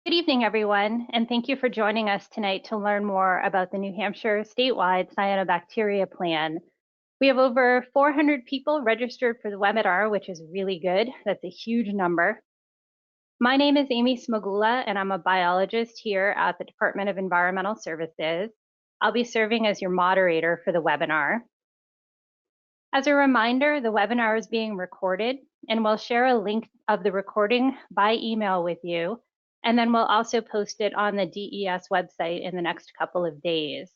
Good evening, everyone, and thank you for joining us tonight to learn more about the New Hampshire Statewide Cyanobacteria Plan. We have over 400 people registered for the webinar, which is really good. That's a huge number. My name is Amy Smagula, and I'm a biologist here at the Department of Environmental Services. I'll be serving as your moderator for the webinar. As a reminder, the webinar is being recorded, and we'll share a link of the recording by email with you. And then we'll also post it on the DES website in the next couple of days.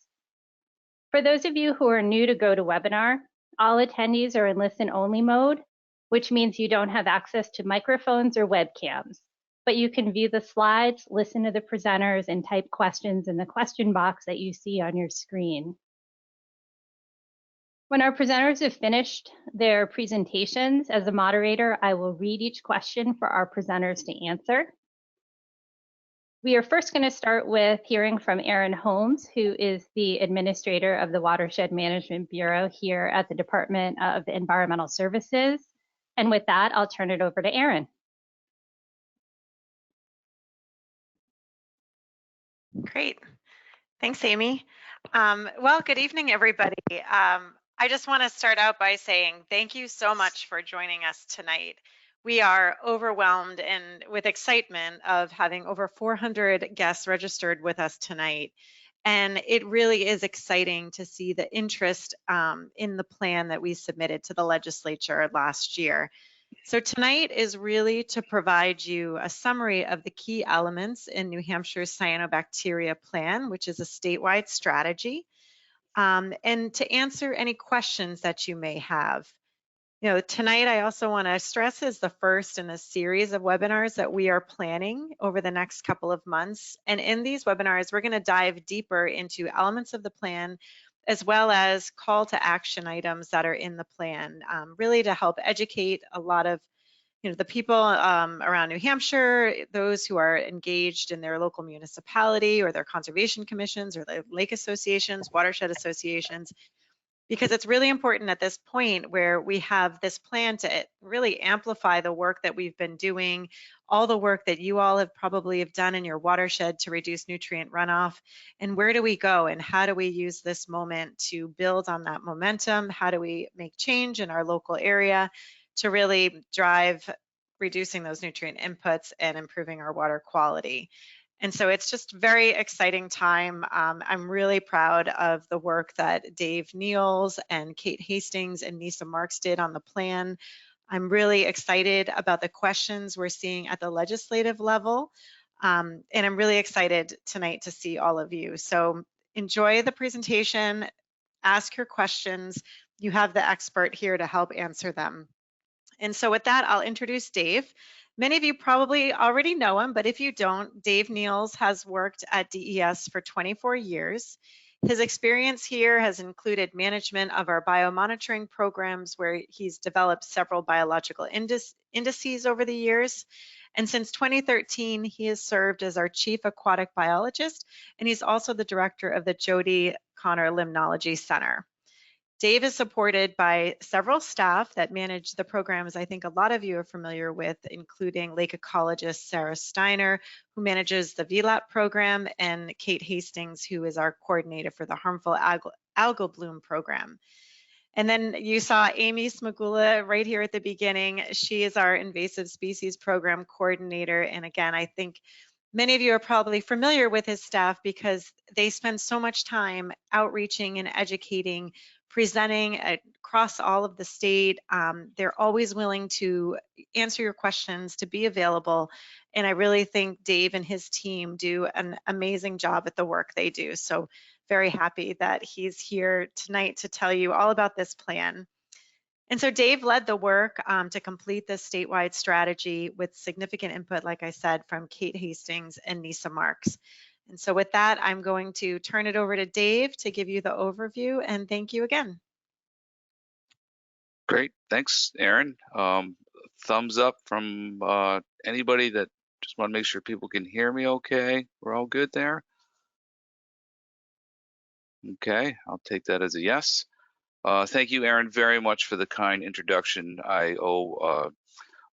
For those of you who are new to GoToWebinar, all attendees are in listen-only mode, which means you don't have access to microphones or webcams, but you can view the slides, listen to the presenters, and type questions in the question box that you see on your screen. When our presenters have finished their presentations, as a moderator, I will read each question for our presenters to answer. We are first going to start with hearing from Erin Holmes, who is the administrator of the Watershed Management Bureau here at the Department of Environmental Services. And with that, I'll turn it over to Erin. Great. Thanks, Amy. Well, good evening, everybody. I just want to start out by saying thank you so much for joining us tonight. We are overwhelmed and with excitement of having over 400 guests registered with us tonight. And it really is exciting to see the interest in the plan that we submitted to the legislature last year. So tonight is really to provide you a summary of the key elements in New Hampshire's Cyanobacteria Plan, which is a statewide strategy, and to answer any questions that you may have. Tonight I also want to stress is the first in a series of webinars that we are planning over the next couple of months. And in these webinars, we're going to dive deeper into elements of the plan, as well as call to action items that are in the plan, really to help educate a lot of the people around New Hampshire, those who are engaged in their local municipality or their conservation commissions or their lake associations, watershed associations, because it's really important at this point where we have this plan to really amplify the work that we've been doing, all the work that you all have probably done in your watershed to reduce nutrient runoff, and where do we go and how do we use this moment to build on that momentum? How do we make change in our local area to really drive reducing those nutrient inputs and improving our water quality? And so it's just a very exciting time. I'm really proud of the work that Dave Niels and Kate Hastings and Nisa Marks did on the plan. I'm really excited about the questions we're seeing at the legislative level. And I'm really excited tonight to see all of you. So enjoy the presentation, ask your questions. You have the expert here to help answer them. And so with that, I'll introduce Dave. Many of you probably already know him, but if you don't, Dave Niels has worked at DES for 24 years. His experience here has included management of our biomonitoring programs, where he's developed several biological indices over the years. And since 2013, he has served as our chief aquatic biologist, and he's also the director of the Jody Connor Limnology Center. Dave is supported by several staff that manage the programs I think a lot of you are familiar with, including lake ecologist Sarah Steiner, who manages the VLAP program, and Kate Hastings, who is our coordinator for the harmful algal bloom program. And then you saw Amy Smagula right here at the beginning. She is our invasive species program coordinator. And again, I think many of you are probably familiar with his staff because they spend so much time outreaching and educating, presenting across all of the state. They're always willing to answer your questions, to be available. And I really think Dave and his team do an amazing job at the work they do. So very happy that he's here tonight to tell you all about this plan. And so Dave led the work to complete this statewide strategy with significant input, like I said, from Kate Hastings and Nisa Marks. And so with that, I'm going to turn it over to Dave to give you the overview, and thank you again. Great, thanks, Erin. Thumbs up from anybody that just want to make sure people can hear me okay. We're all good there? Okay, I'll take that as a yes. Thank you, Erin, very much for the kind introduction. I owe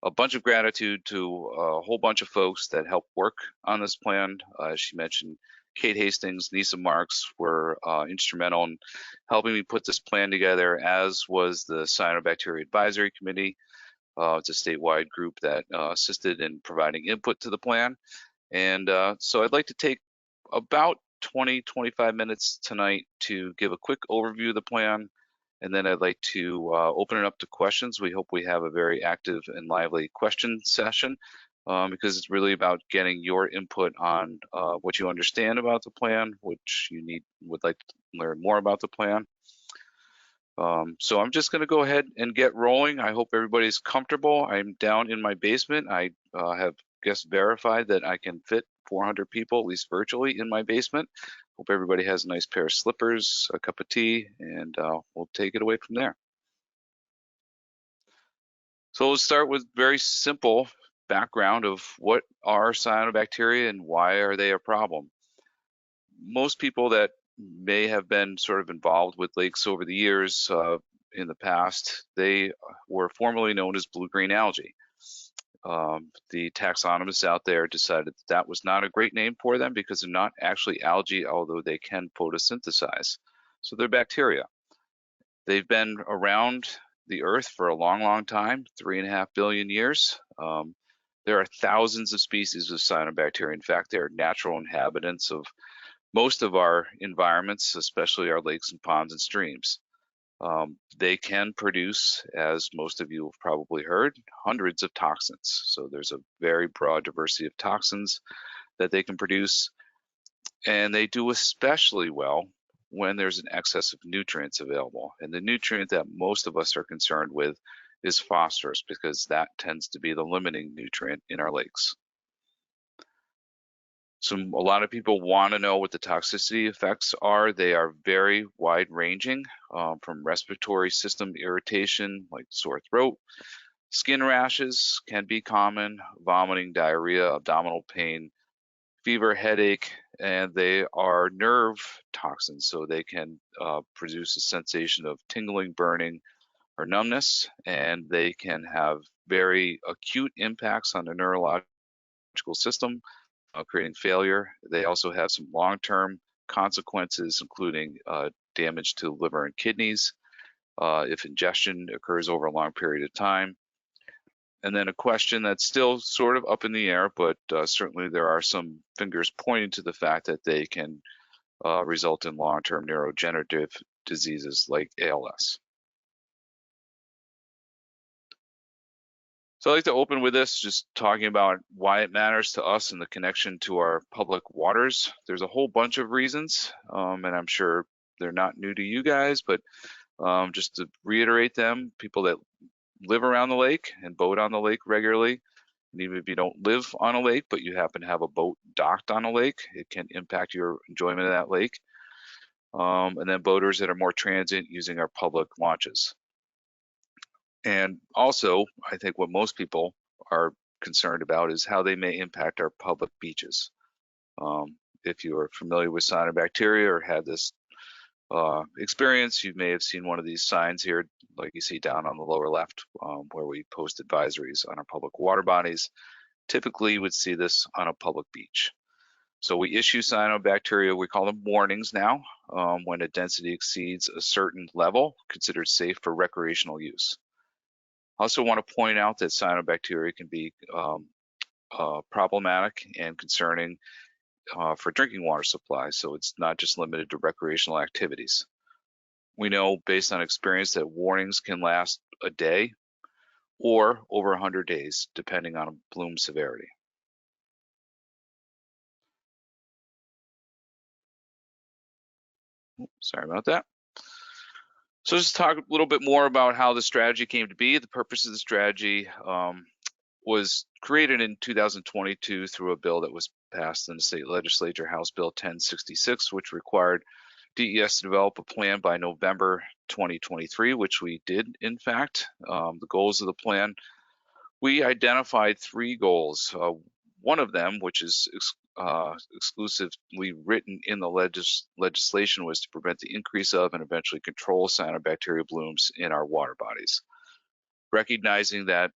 a bunch of gratitude to a whole bunch of folks that helped work on this plan. As she mentioned, Kate Hastings, Nisa Marks were instrumental in helping me put this plan together, as was the Cyanobacteria Advisory Committee. It's a statewide group that assisted in providing input to the plan. And so I'd like to take about 20-25 minutes tonight to give a quick overview of the plan, and then I'd like to open it up to questions. We hope we have a very active and lively question session because it's really about getting your input on what you understand about the plan, which you would like to learn more about the plan. So I'm just going to go ahead and get rolling. I hope everybody's comfortable. I'm down in my basement. I have just verified that I can fit 400 people, at least virtually, in my basement. Hope everybody has a nice pair of slippers, a cup of tea, and we'll take it away from there. So we'll start with very simple background of what are cyanobacteria and why are they a problem. Most people that may have been sort of involved with lakes over the years in the past, they were formerly known as blue-green algae. The taxonomists out there decided that that was not a great name for them because they're not actually algae, although they can photosynthesize. So they're bacteria. They've been around the earth for a long, long time, 3.5 billion years. There are thousands of species of cyanobacteria. In fact, they are natural inhabitants of most of our environments, especially our lakes and ponds and streams. They can produce, as most of you have probably heard, hundreds of toxins. So there's a very broad diversity of toxins that they can produce, and they do especially well when there's an excess of nutrients available. And the nutrient that most of us are concerned with is phosphorus, because that tends to be the limiting nutrient in our lakes. So a lot of people want to know what the toxicity effects are. They are very wide-ranging, from respiratory system irritation like sore throat, skin rashes can be common, vomiting, diarrhea, abdominal pain, fever, headache, and they are nerve toxins, so they can produce a sensation of tingling, burning, or numbness, and they can have very acute impacts on the neurological system, creating failure. They also have some long-term consequences, including damage to liver and kidneys if ingestion occurs over a long period of time. And then a question that's still sort of up in the air, but certainly there are some fingers pointing to the fact that they can result in long-term neurodegenerative diseases like ALS. So I'd like to open with this, just talking about why it matters to us and the connection to our public waters. There's a whole bunch of reasons, and I'm sure they're not new to you guys, but just to reiterate them, people that live around the lake and boat on the lake regularly, and even if you don't live on a lake, but you happen to have a boat docked on a lake, it can impact your enjoyment of that lake. And then boaters that are more transient using our public launches. And also, I think what most people are concerned about is how they may impact our public beaches. If you are familiar with cyanobacteria or had this experience, you may have seen one of these signs here, like you see down on the lower left, where we post advisories on our public water bodies. Typically, you would see this on a public beach. So we issue cyanobacteria, we call them warnings now, when a density exceeds a certain level, considered safe for recreational use. I also want to point out that cyanobacteria can be problematic and concerning for drinking water supply, so it's not just limited to recreational activities. We know based on experience that warnings can last a day or over 100 days, depending on bloom severity. Sorry about that. So just talk a little bit more about how the strategy came to be. The purpose of the strategy was created in 2022 through a bill that was passed in the state legislature, House Bill 1066, which required DES to develop a plan by November 2023, which we did, in fact. The goals of the plan, we identified 3 goals. One of them, which is exclusively written in the legislation, was to prevent the increase of and eventually control cyanobacteria blooms in our water bodies. Recognizing that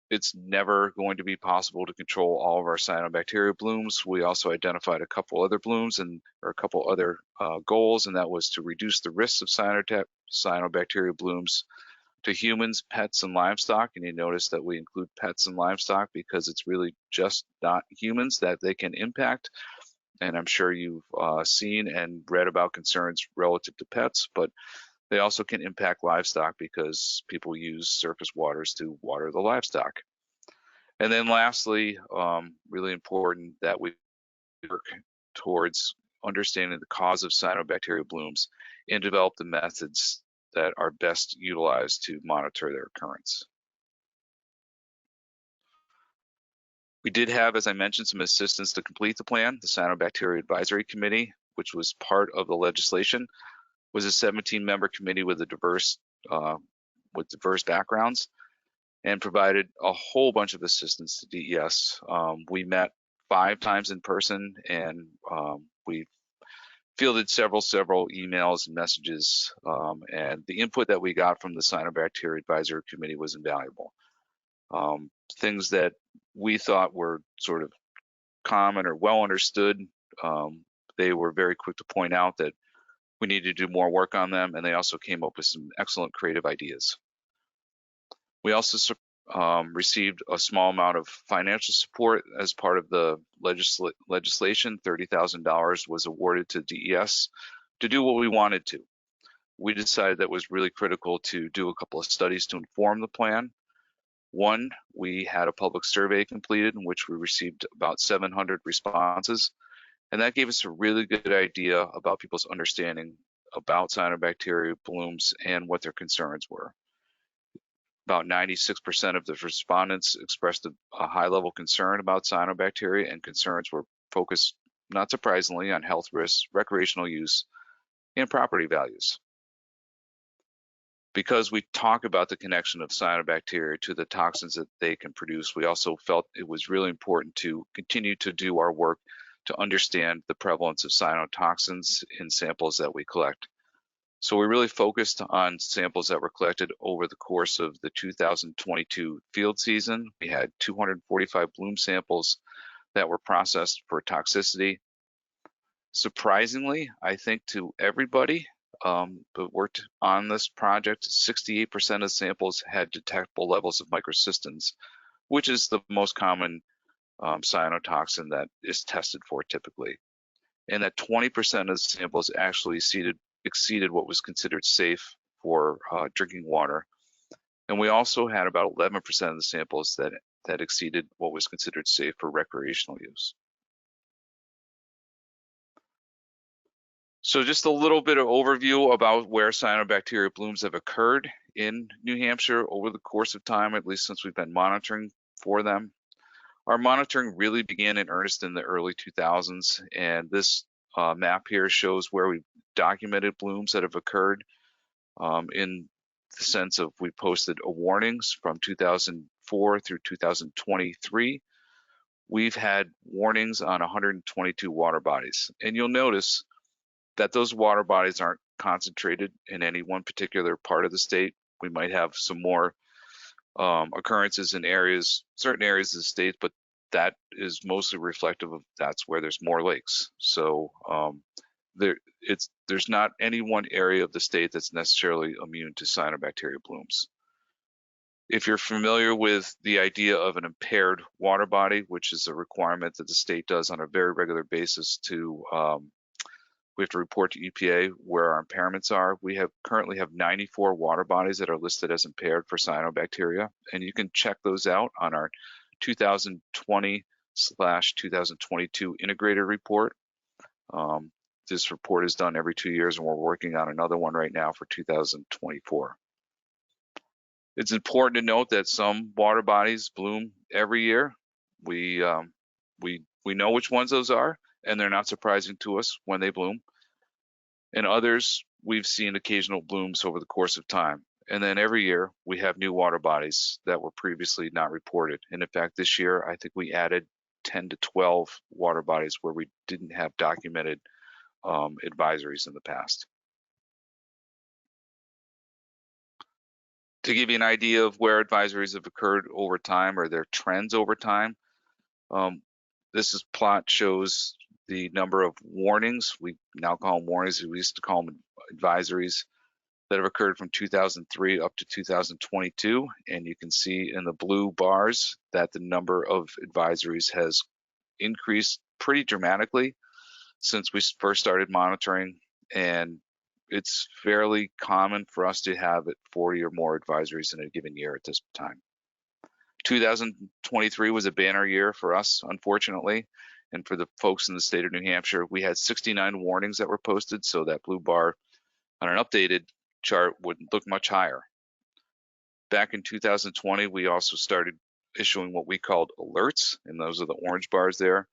it's never going to be possible to control all of our cyanobacteria blooms. We also identified a couple other blooms or a couple other goals, and that was to reduce the risks of cyanobacteria blooms to humans, pets, and livestock. And you notice that we include pets and livestock because it's really just not humans that they can impact. And I'm sure you've seen and read about concerns relative to pets, but they also can impact livestock because people use surface waters to water the livestock. And then lastly, really important that we work towards understanding the cause of cyanobacteria blooms and develop the methods that are best utilized to monitor their occurrence. We did have, as I mentioned, some assistance to complete the plan. The Cyanobacteria Advisory Committee, which was part of the legislation, was a 17-member committee with diverse backgrounds and provided a whole bunch of assistance to DES. We met 5 times in person, and we fielded several emails and messages, and the input that we got from the Cyanobacteria Advisory Committee was invaluable. Things that we thought were sort of common or well understood, they were very quick to point out that we need to do more work on them, and they also came up with some excellent creative ideas. We also received a small amount of financial support as part of the legislation. $30,000 was awarded to DES to do what we wanted to. We decided that it was really critical to do a couple of studies to inform the plan. One, we had a public survey completed in which we received about 700 responses, and that gave us a really good idea about people's understanding about cyanobacteria blooms and what their concerns were. About 96% of the respondents expressed a high-level concern about cyanobacteria, and concerns were focused, not surprisingly, on health risks, recreational use, and property values. Because we talk about the connection of cyanobacteria to the toxins that they can produce, we also felt it was really important to continue to do our work to understand the prevalence of cyanotoxins in samples that we collect. So we really focused on samples that were collected over the course of the 2022 field season. We had 245 bloom samples that were processed for toxicity. Surprisingly, I think to everybody that worked on this project, 68% of samples had detectable levels of microcystins, which is the most common cyanotoxin that is tested for typically. And that 20% of samples actually exceeded what was considered safe for drinking water. And we also had about 11% of the samples that exceeded what was considered safe for recreational use. So just a little bit of overview about where cyanobacteria blooms have occurred in New Hampshire over the course of time, at least since we've been monitoring for them. Our monitoring really began in earnest in the early 2000s, and this map here shows where we documented blooms that have occurred in the sense of we posted warnings from 2004 through 2023. We've had warnings on 122 water bodies, and you'll notice that those water bodies aren't concentrated in any one particular part of the state. We might have some more occurrences in certain areas of the state, but that is mostly reflective of that's where there's more lakes. So there's not any one area of the state that's necessarily immune to cyanobacteria blooms. If you're familiar with the idea of an impaired water body, which is a requirement that the state does on a very regular basis to we have to report to EPA where our impairments are. We currently have 94 water bodies that are listed as impaired for cyanobacteria, and you can check those out on our 2020/2022 integrated report. This report is done every 2 years, and we're working on another one right now for 2024. It's important to note that some water bodies bloom every year. We know which ones those are, and they're not surprising to us when they bloom. And others, we've seen occasional blooms over the course of time. And then every year, we have new water bodies that were previously not reported. And in fact, this year, I think we added 10 to 12 water bodies where we didn't have documented advisories in the past. To give you an idea of where advisories have occurred over time or their trends over time, this plot shows the number of warnings. We now call them warnings. We used to call them advisories that have occurred from 2003 up to 2022. And you can see in the blue bars that the number of advisories has increased pretty dramatically since we first started monitoring. And it's fairly common for us to have 40 or more advisories in a given year at this time. 2023 was a banner year for us, unfortunately. And for the folks in the state of New Hampshire, we had 69 warnings that were posted. So that blue bar on an updated chart would look much higher. Back in 2020, we also started issuing what we called alerts, and those are the orange bars there.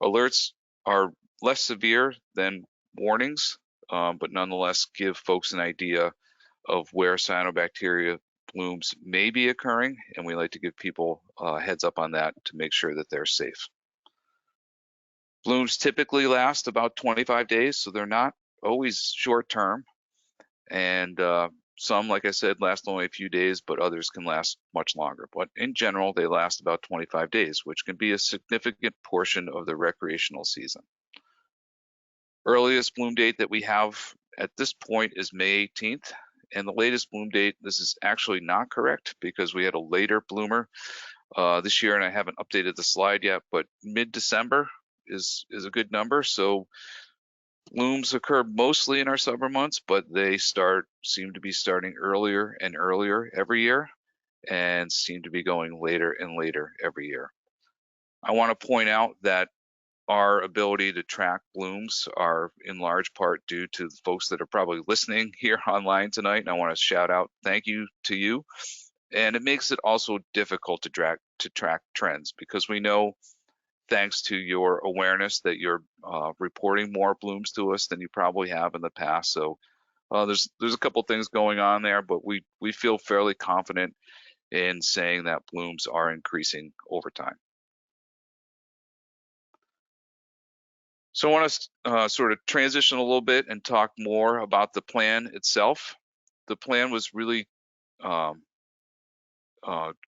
Alerts are less severe than warnings, but nonetheless give folks an idea of where cyanobacteria blooms may be occurring, and we like to give people a heads up on that to make sure that they're safe. Blooms typically last about 25 days, so they're not always short term, and some, like I said, last only a few days, but others can last much longer. But in general, they last about 25 days, which can be a significant portion of the recreational season. Earliest bloom date that we have at this point is May 18th, and the latest bloom date, this is actually not correct because we had a later bloomer this year, and I haven't updated the slide yet, but mid-December is a good number. So blooms occur mostly in our summer months, but they seem to be starting earlier and earlier every year and seem to be going later and later every year. I want to point out that our ability to track blooms are in large part due to the folks that are probably listening here online tonight. And I want to shout out thank you to you. And it makes it also difficult to track trends because we know, thanks to your awareness, that you're reporting more blooms to us than you probably have in the past. So there's a couple things going on there, but we feel fairly confident in saying that blooms are increasing over time. So I want to sort of transition a little bit and talk more about the plan itself. The plan was really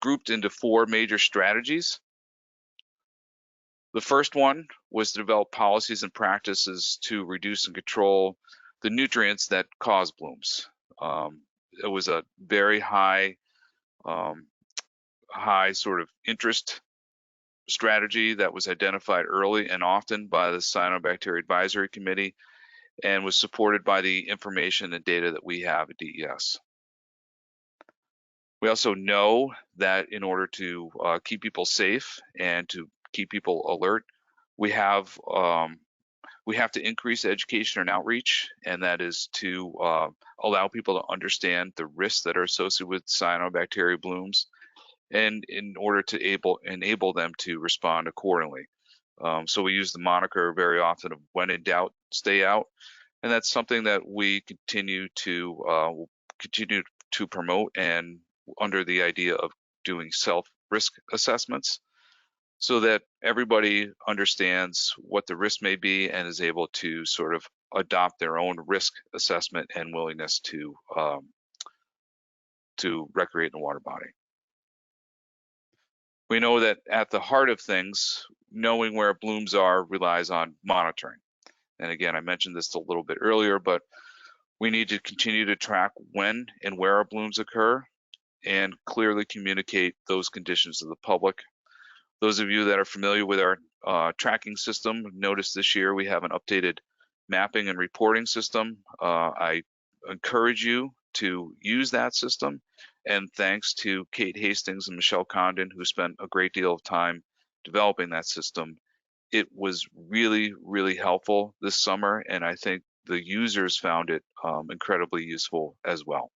grouped into 4 major strategies. The first one was to develop policies and practices to reduce and control the nutrients that cause blooms. It was a very high sort of interest strategy that was identified early and often by the Cyanobacteria Advisory Committee and was supported by the information and data that we have at DES. We also know that in order to keep people safe and to keep people alert, we have to increase education and outreach, and that is to allow people to understand the risks that are associated with cyanobacteria blooms, and in order to enable them to respond accordingly. So we use the moniker very often of when in doubt, stay out, and that's something that we continue to promote, and under the idea of doing self-risk assessments, so that everybody understands what the risk may be and is able to sort of adopt their own risk assessment and willingness to recreate in the water body. We know that at the heart of things, knowing where blooms are relies on monitoring. And again, I mentioned this a little bit earlier, but we need to continue to track when and where our blooms occur and clearly communicate those conditions to the public. Those of you that are familiar with our tracking system, notice this year we have an updated mapping and reporting system. I encourage you to use that system. And thanks to Kate Hastings and Michelle Condon, who spent a great deal of time developing that system, it was really, really helpful this summer. And I think the users found it incredibly useful as well.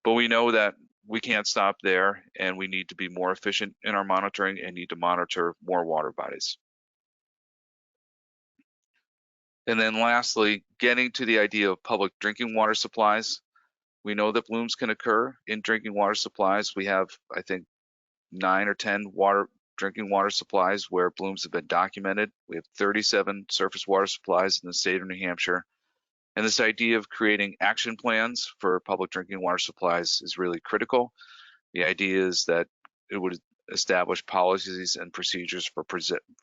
But we know that we can't stop there, and we need to be more efficient in our monitoring and need to monitor more water bodies. And then lastly, getting to the idea of public drinking water supplies. We know that blooms can occur in drinking water supplies. We have, I think, 9 or 10 drinking water supplies where blooms have been documented. We have 37 surface water supplies in the state of New Hampshire, And this idea of creating action plans for public drinking water supplies is really critical. The idea is that it would establish policies and procedures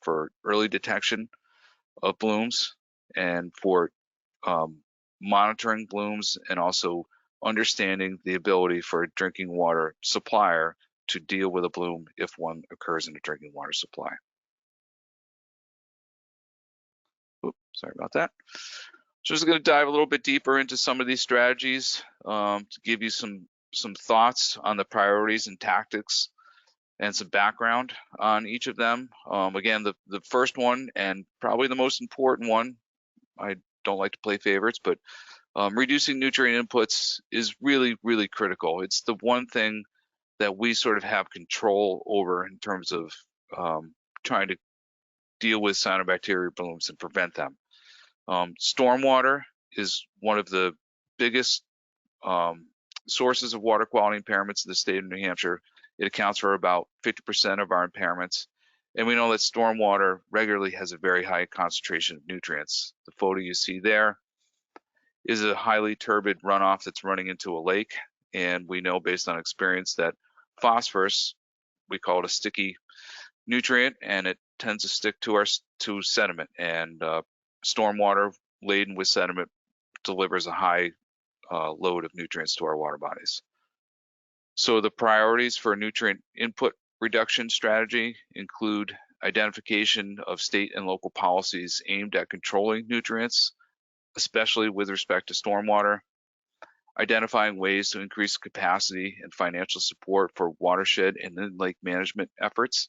for early detection of blooms and for monitoring blooms, and also understanding the ability for a drinking water supplier to deal with a bloom if one occurs in a drinking water supply. Oops, sorry about that. So I'm just going to dive a little bit deeper into some of these strategies to give you some thoughts on the priorities and tactics and some background on each of them. Again, the first one, and probably the most important one, I don't like to play favorites, but reducing nutrient inputs is really, really critical. It's the one thing that we sort of have control over in terms of trying to deal with cyanobacteria blooms and prevent them. Stormwater is one of the biggest sources of water quality impairments in the state of New Hampshire. It accounts for about 50% of our impairments. And we know that stormwater regularly has a very high concentration of nutrients. The photo you see there is a highly turbid runoff that's running into a lake. And we know based on experience that phosphorus, we call it a sticky nutrient, and it tends to stick to sediment. And stormwater laden with sediment delivers a high load of nutrients to our water bodies. So the priorities for a nutrient input reduction strategy include identification of state and local policies aimed at controlling nutrients, especially with respect to stormwater, identifying ways to increase capacity and financial support for watershed and in-lake management efforts,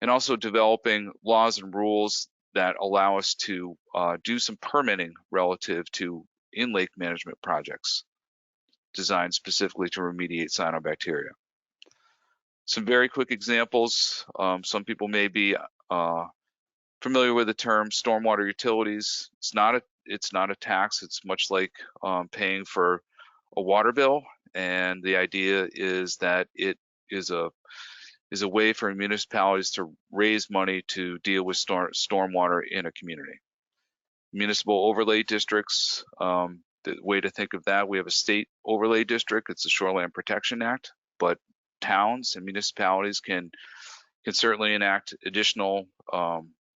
and also developing laws and rules that allow us to do some permitting relative to in-lake management projects designed specifically to remediate cyanobacteria. Some very quick examples. Some people may be familiar with the term stormwater utilities. It's not a tax. It's much like paying for a water bill, and the idea is that it is a way for municipalities to raise money to deal with stormwater in a community. Municipal overlay districts, the way to think of that, we have a state overlay district. It's the Shoreline Protection Act, but towns and municipalities can certainly enact additional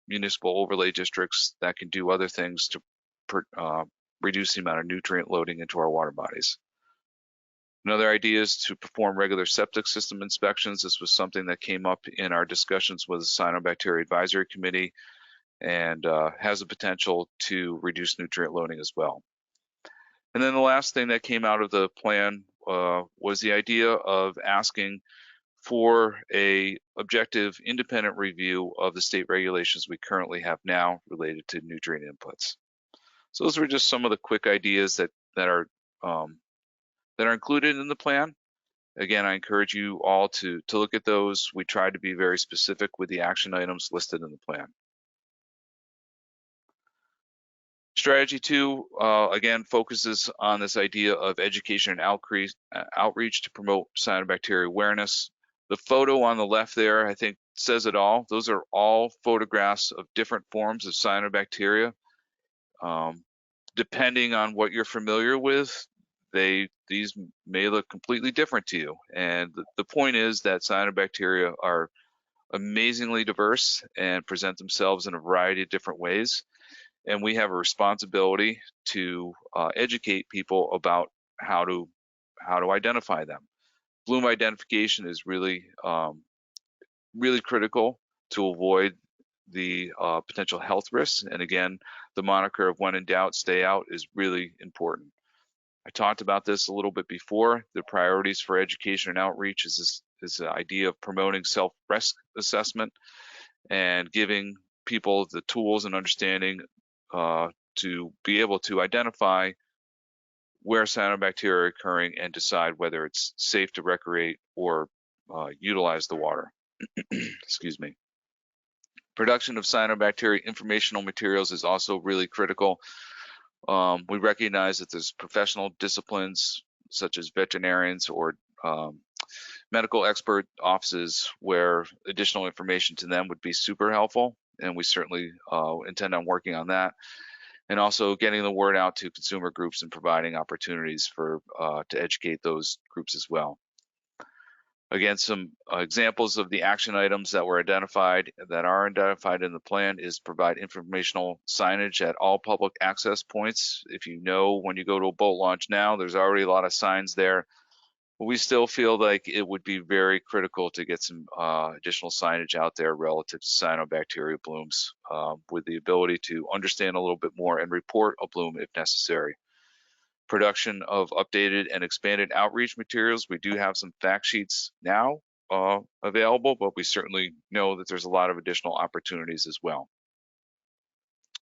municipal overlay districts that can do other things to reduce the amount of nutrient loading into our water bodies. Another idea is to perform regular septic system inspections. This was something that came up in our discussions with the Cyanobacteria Advisory Committee, and has the potential to reduce nutrient loading as well. And then the last thing that came out of the plan was the idea of asking for a objective independent review of the state regulations we currently have now related to nutrient inputs. So those were just some of the quick ideas that are included in the plan. Again, I encourage you all to look at those. We tried to be very specific with the action items listed in the plan. Strategy 2, again, focuses on this idea of education and outreach to promote cyanobacteria awareness. The photo on the left there, I think, says it all. Those are all photographs of different forms of cyanobacteria. Depending on what you're familiar with, these may look completely different to you. And the point is that cyanobacteria are amazingly diverse and present themselves in a variety of different ways. And we have a responsibility to educate people about how to identify them. Bloom identification is really critical to avoid the potential health risks. And again, the moniker of when in doubt, stay out is really important. I talked about this a little bit before. The priorities for education and outreach is the idea of promoting self-risk assessment and giving people the tools and understanding to be able to identify where cyanobacteria are occurring and decide whether it's safe to recreate or utilize the water. Excuse me. Production of cyanobacteria informational materials is also really critical. We recognize that there's professional disciplines such as veterinarians or medical expert offices where additional information to them would be super helpful, and we certainly intend on working on that. and also getting the word out to consumer groups and providing opportunities for to educate those groups as well. Again, some examples of the action items that were identified, that are identified in the plan, is provide informational signage at all public access points. If you know, when you go to a boat launch now, there's already a lot of signs there. But we still feel like it would be very critical to get some additional signage out there relative to cyanobacteria blooms, with the ability to understand a little bit more and report a bloom if necessary. Production of updated and expanded outreach materials. We do have some fact sheets now available, but we certainly know that there's a lot of additional opportunities as well.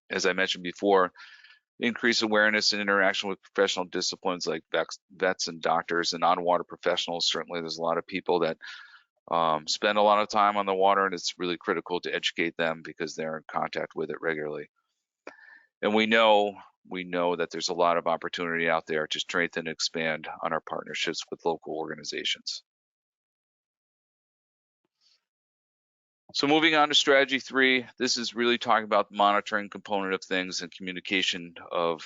As I mentioned before, increase awareness and interaction with professional disciplines like vets and doctors and on-water professionals. Certainly there's a lot of people that spend a lot of time on the water, and it's really critical to educate them because they're in contact with it regularly. And we know that there's a lot of opportunity out there to strengthen and expand on our partnerships with local organizations. So moving on to strategy 3, this is really talking about the monitoring component of things and communication of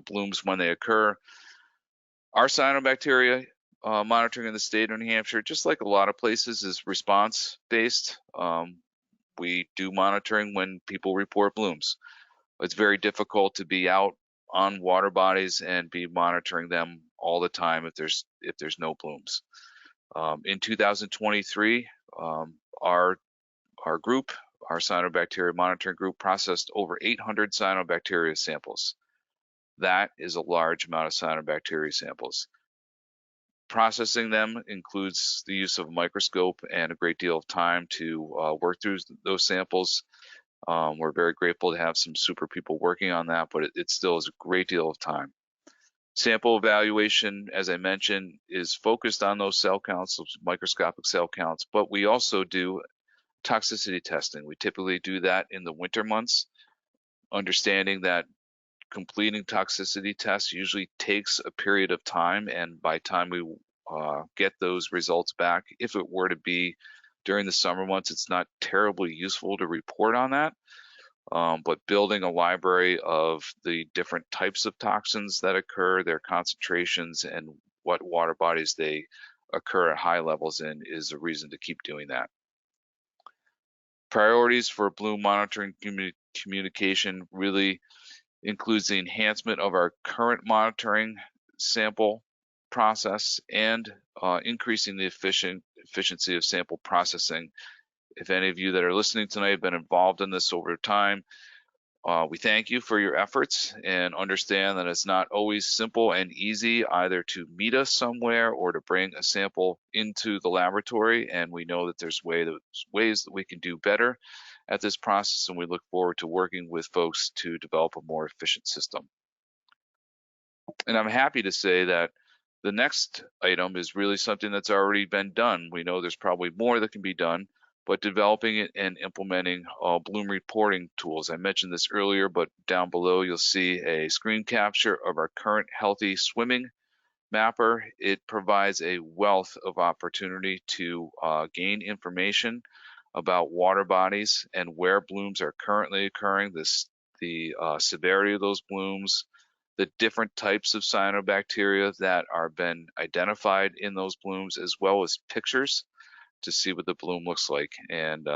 blooms when they occur. Our cyanobacteria monitoring in the state of New Hampshire, just like a lot of places, is response-based. We do monitoring when people report blooms. It's very difficult to be out on water bodies and be monitoring them all the time if there's no blooms. In 2023, our group, our cyanobacteria monitoring group, processed over 800 cyanobacteria samples. That is a large amount of cyanobacteria samples. Processing them includes the use of a microscope and a great deal of time to work through those samples. We're very grateful to have some super people working on that, but it still is a great deal of time. Sample evaluation, as I mentioned, is focused on those cell counts, those microscopic cell counts, but we also do toxicity testing. We typically do that in the winter months, understanding that completing toxicity tests usually takes a period of time, and by the time we get those results back, if it were to be during the summer months, it's not terribly useful to report on that. But building a library of the different types of toxins that occur, their concentrations, and what water bodies they occur at high levels in is a reason to keep doing that. Priorities for bloom monitoring communication really includes the enhancement of our current monitoring sample process and increasing the efficiency of sample processing. If any of you that are listening tonight have been involved in this over time, we thank you for your efforts and understand that it's not always simple and easy either to meet us somewhere or to bring a sample into the laboratory. And we know that there's ways that we can do better at this process, and we look forward to working with folks to develop a more efficient system. And I'm happy to say that the next item is really something that's already been done. We know there's probably more that can be done, but developing it and implementing bloom reporting tools. I mentioned this earlier, but down below you'll see a screen capture of our current healthy swimming mapper. It provides a wealth of opportunity to gain information about water bodies and where blooms are currently occurring, the severity of those blooms, the different types of cyanobacteria that are been identified in those blooms, as well as pictures to see what the bloom looks like. And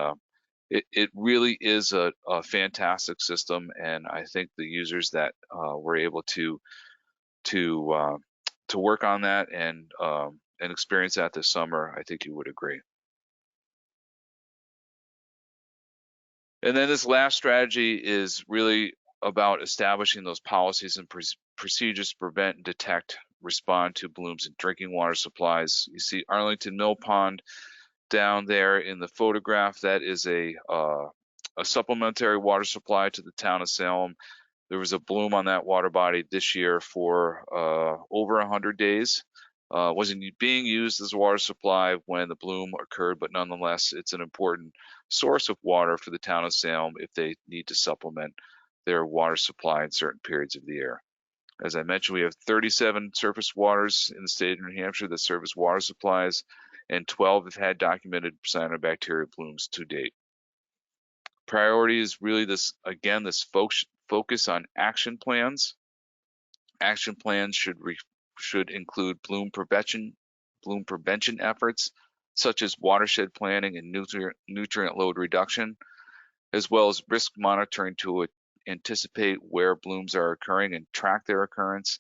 it really is a fantastic system, and I think the users that were able to work on that and experience that this summer, I think you would agree. And then this last strategy is really about establishing those policies and procedures to prevent, detect, respond to blooms in drinking water supplies. You see Arlington Mill Pond down there in the photograph. That is a supplementary water supply to the town of Salem. There was a bloom on that water body this year for over 100 days. Wasn't being used as a water supply when the bloom occurred, but nonetheless, it's an important source of water for the town of Salem if they need to supplement their water supply in certain periods of the year. As I mentioned, we have 37 surface waters in the state of New Hampshire that serve as water supplies, and 12 have had documented cyanobacteria blooms to date. Priority is really this, again, this focus on action plans. Action plans should include bloom prevention efforts, such as watershed planning and nutrient load reduction, as well as risk monitoring to anticipate where blooms are occurring and track their occurrence.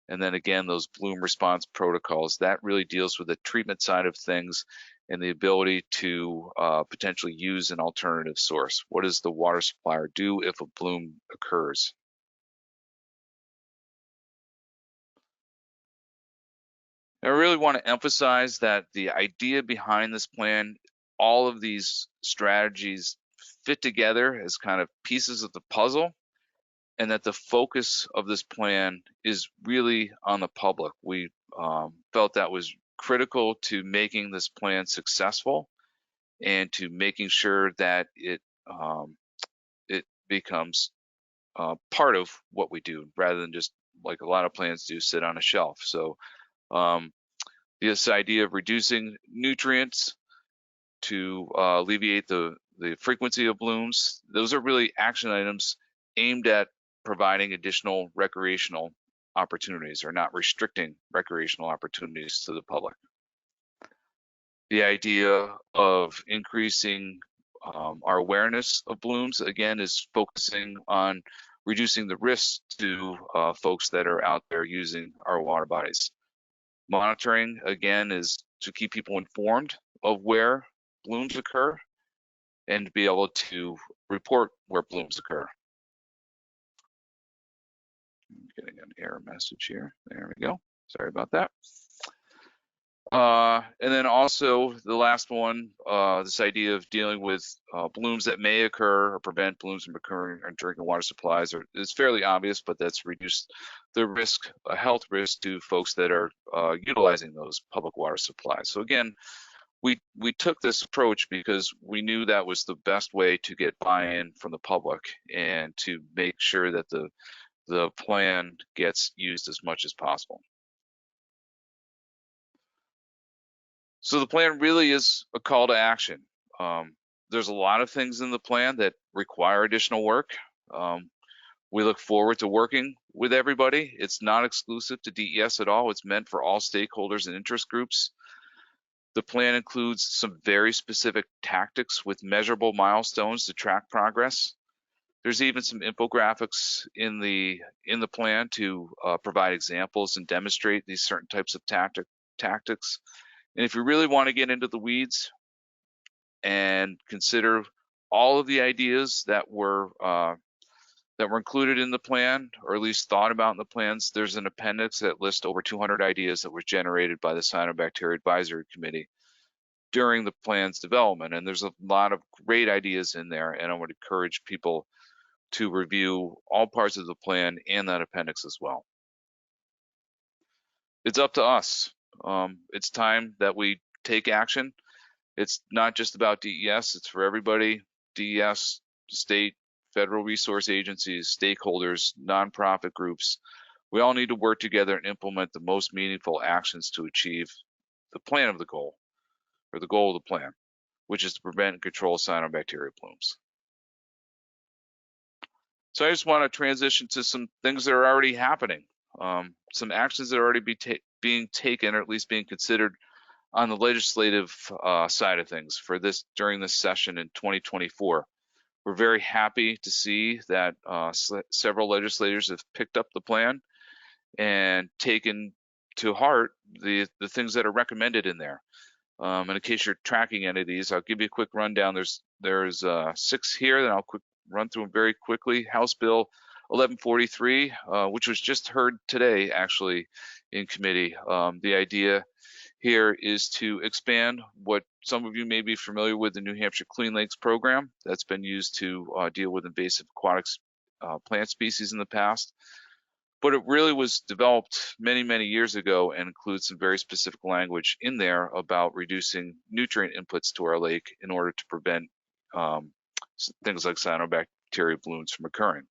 And then again, those bloom response protocols, that really deals with the treatment side of things and the ability to potentially use an alternative source. What does the water supplier do if a bloom occurs? I really want to emphasize that the idea behind this plan, all of these strategies fit together as kind of pieces of the puzzle, and that the focus of this plan is really on the public. We felt that was critical to making this plan successful and to making sure that it becomes part of what we do, rather than just like a lot of plans do, sit on a shelf. So this idea of reducing nutrients to alleviate the frequency of blooms, those are really action items aimed at providing additional recreational opportunities, or not restricting recreational opportunities to the public. The idea of increasing our awareness of blooms, again, is focusing on reducing the risks to folks that are out there using our water bodies. Monitoring, again, is to keep people informed of where blooms occur and to be able to report where blooms occur. I'm getting an error message here. There we go. Sorry about that. And then also the last one, this idea of dealing with blooms that may occur or prevent blooms from occurring in drinking water supplies is fairly obvious, but that's reduced the risk, a health risk to folks that are utilizing those public water supplies. So again, we took this approach because we knew that was the best way to get buy-in from the public and to make sure that the plan gets used as much as possible. So the plan really is a call to action. There's a lot of things in the plan that require additional work. We look forward to working with everybody. It's not exclusive to DES at all. It's meant for all stakeholders and interest groups. The plan includes some very specific tactics with measurable milestones to track progress. There's even some infographics in the plan to provide examples and demonstrate these certain types of tactics. And if you really want to get into the weeds and consider all of the ideas that were included in the plan, or at least thought about in the plans, there's an appendix that lists over 200 ideas that were generated by the Cyanobacteria Advisory Committee during the plan's development. And there's a lot of great ideas in there, and I would encourage people to review all parts of the plan and that appendix as well. It's up to us. It's time that we take action. It's not just about DES, it's for everybody. DES, state, federal resource agencies, stakeholders, nonprofit groups. We all need to work together and implement the most meaningful actions to achieve the plan of the goal, or the goal of the plan, which is to prevent and control cyanobacteria blooms. So I just want to transition to some things that are already happening, some actions that are already being taken, or at least being considered on the legislative side of things for this during this session in 2024. We're very happy to see that several legislators have picked up the plan and taken to heart the things that are recommended in there. And in case you're tracking any of these, I'll give you a quick rundown. There's 6 here, then I'll run through them very quickly. House Bill 1143, which was just heard today actually in committee. The idea here is to expand what some of you may be familiar with, the New Hampshire Clean Lakes program that's been used to deal with invasive aquatic plant species in the past. But it really was developed many, many years ago and includes some very specific language in there about reducing nutrient inputs to our lake in order to prevent things like cyanobacteria blooms from occurring.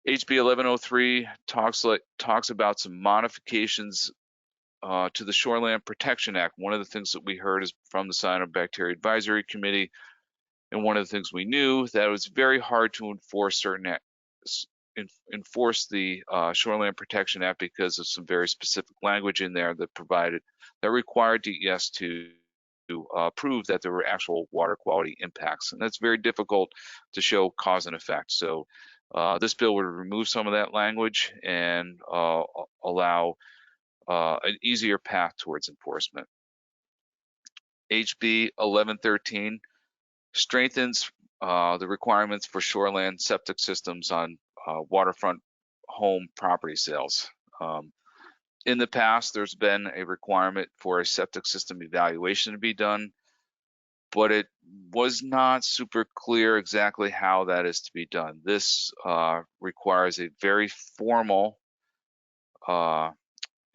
HB 1103 talks about some modifications to the Shoreland Protection Act. One of the things that we heard is from the Cyanobacteria Advisory Committee, and one of the things we knew that it was very hard to enforce certain enforce the Shoreland Protection Act because of some very specific language in there that required DES to prove that there were actual water quality impacts, and that's very difficult to show cause and effect. So this bill would remove some of that language and allow an easier path towards enforcement. HB 1113 strengthens the requirements for shoreland septic systems on waterfront home property sales. In the past, there's been a requirement for a septic system evaluation to be done, but it was not super clear exactly how that is to be done. This requires a very formal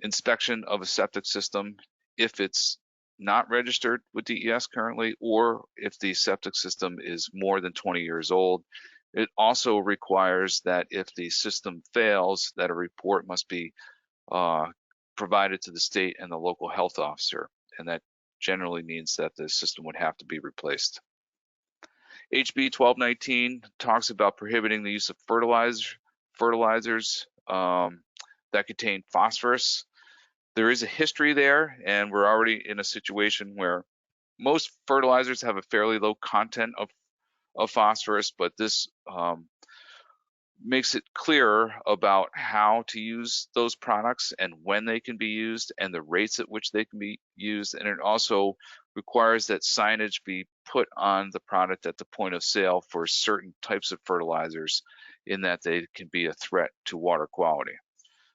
inspection of a septic system if it's not registered with DES currently, or if the septic system is more than 20 years old. It also requires that if the system fails, that a report must be provided to the state and the local health officer, and that generally means that the system would have to be replaced. HB 1219 talks about prohibiting the use of fertilizers that contain phosphorus. There is a history there, and we're already in a situation where most fertilizers have a fairly low content of phosphorus, but this makes it clearer about how to use those products and when they can be used and the rates at which they can be used. And it also requires that signage be put on the product at the point of sale for certain types of fertilizers, in that they can be a threat to water quality.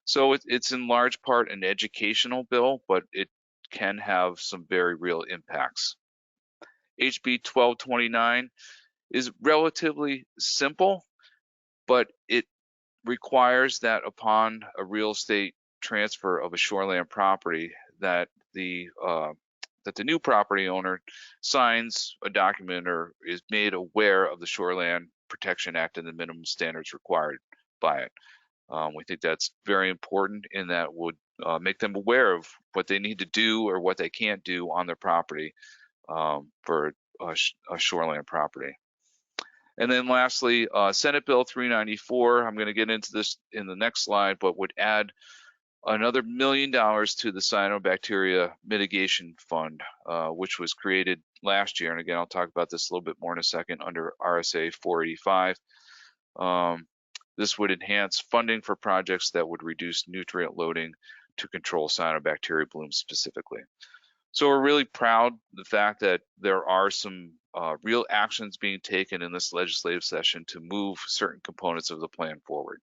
So it's in large part an educational bill, but it can have some very real impacts. HB 1229 is relatively simple, but it requires that upon a real estate transfer of a shoreland property, that the new property owner signs a document or is made aware of the Shoreland Protection Act and the minimum standards required by it. We think that's very important, and that would make them aware of what they need to do or what they can't do on their property for a shoreland property. And then lastly, Senate Bill 394, I'm going to get into this in the next slide, but would add another $1 million to the Cyanobacteria Mitigation Fund, which was created last year. And again, I'll talk about this a little bit more in a second under RSA 485. This would enhance funding for projects that would reduce nutrient loading to control cyanobacteria blooms specifically. So we're really proud of the fact that there are some real actions being taken in this legislative session to move certain components of the plan forward.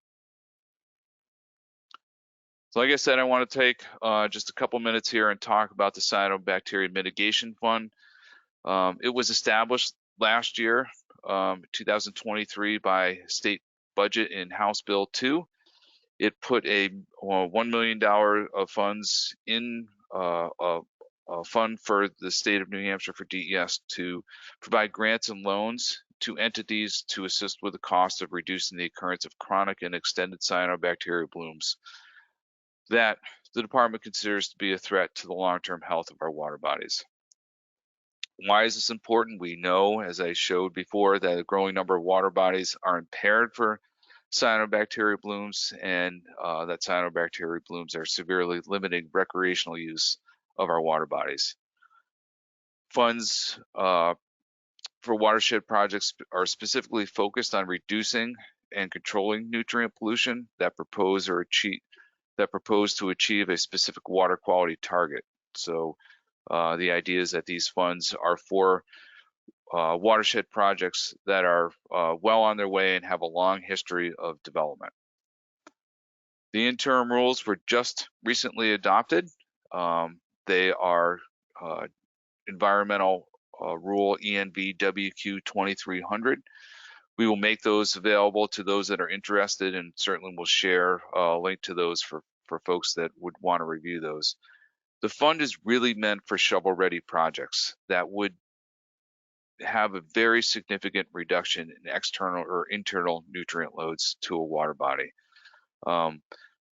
So like I said, I want to take just a couple minutes here and talk about the Cyanobacteria Mitigation Fund. It was established last year, 2023, by state budget in House Bill 2. It put a $1 million of funds in a fund for the state of New Hampshire for DES to provide grants and loans to entities to assist with the cost of reducing the occurrence of chronic and extended cyanobacteria blooms that the department considers to be a threat to the long-term health of our water bodies. Why is this important? We know, as I showed before, that a growing number of water bodies are impaired for cyanobacteria blooms, and that cyanobacteria blooms are severely limiting recreational use of our water bodies. Funds for watershed projects are specifically focused on reducing and controlling nutrient pollution that propose to achieve a specific water quality target. So the idea is that these funds are for watershed projects that are well on their way and have a long history of development. The interim rules were just recently adopted. They are environmental rule ENV WQ 2300. We will make those available to those that are interested, and certainly we'll share a link to those for folks that would want to review those. The fund is really meant for shovel-ready projects that would have a very significant reduction in external or internal nutrient loads to a water body.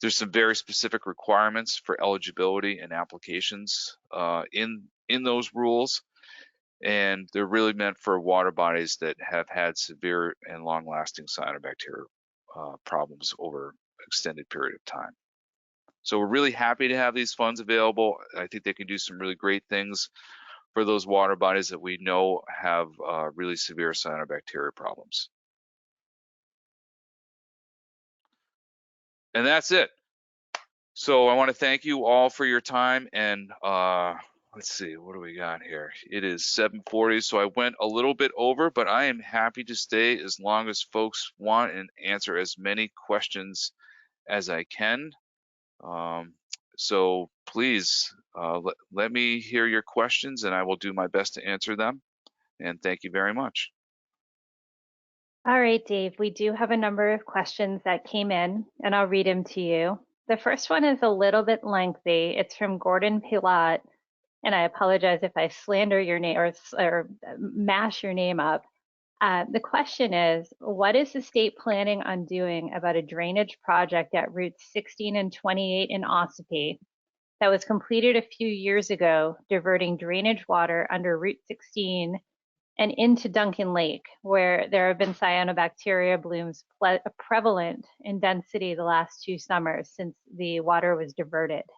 There's some very specific requirements for eligibility and applications in those rules, and they're really meant for water bodies that have had severe and long-lasting cyanobacteria problems over an extended period of time. So we're really happy to have these funds available. I think they can do some really great things for those water bodies that we know have really severe cyanobacteria problems. And that's it. So I want to thank you all for your time, and let's see, what do we got here? It is 7:40, so I went a little bit over, but I am happy to stay as long as folks want and answer as many questions as I can. So please let me hear your questions, and I will do my best to answer them. And thank you very much. All right, Dave, we do have a number of questions that came in, and I'll read them to you. The first one is a little bit lengthy. It's from Gordon Pilat, and I apologize if I slander your name or mash your name up. The question is, what is the state planning on doing about a drainage project at routes 16 and 28 in Ossipee that was completed a few years ago, diverting drainage water under Route 16 and into Duncan Lake, where there have been cyanobacteria blooms prevalent in density the last 2 summers since the water was diverted? Do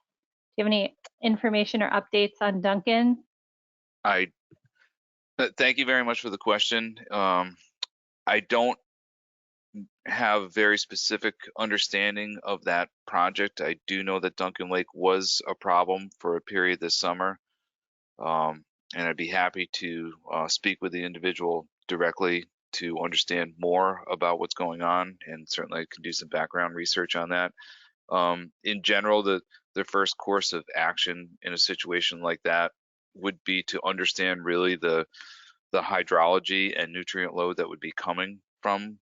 you have any information or updates on Duncan? Thank you very much for the question. I don't have a very specific understanding of that project. I do know that Duncan Lake was a problem for a period this summer. And I'd be happy to speak with the individual directly to understand more about what's going on, and certainly I can do some background research on that. In general, the first course of action in a situation like that would be to understand really the hydrology and nutrient load that would be coming from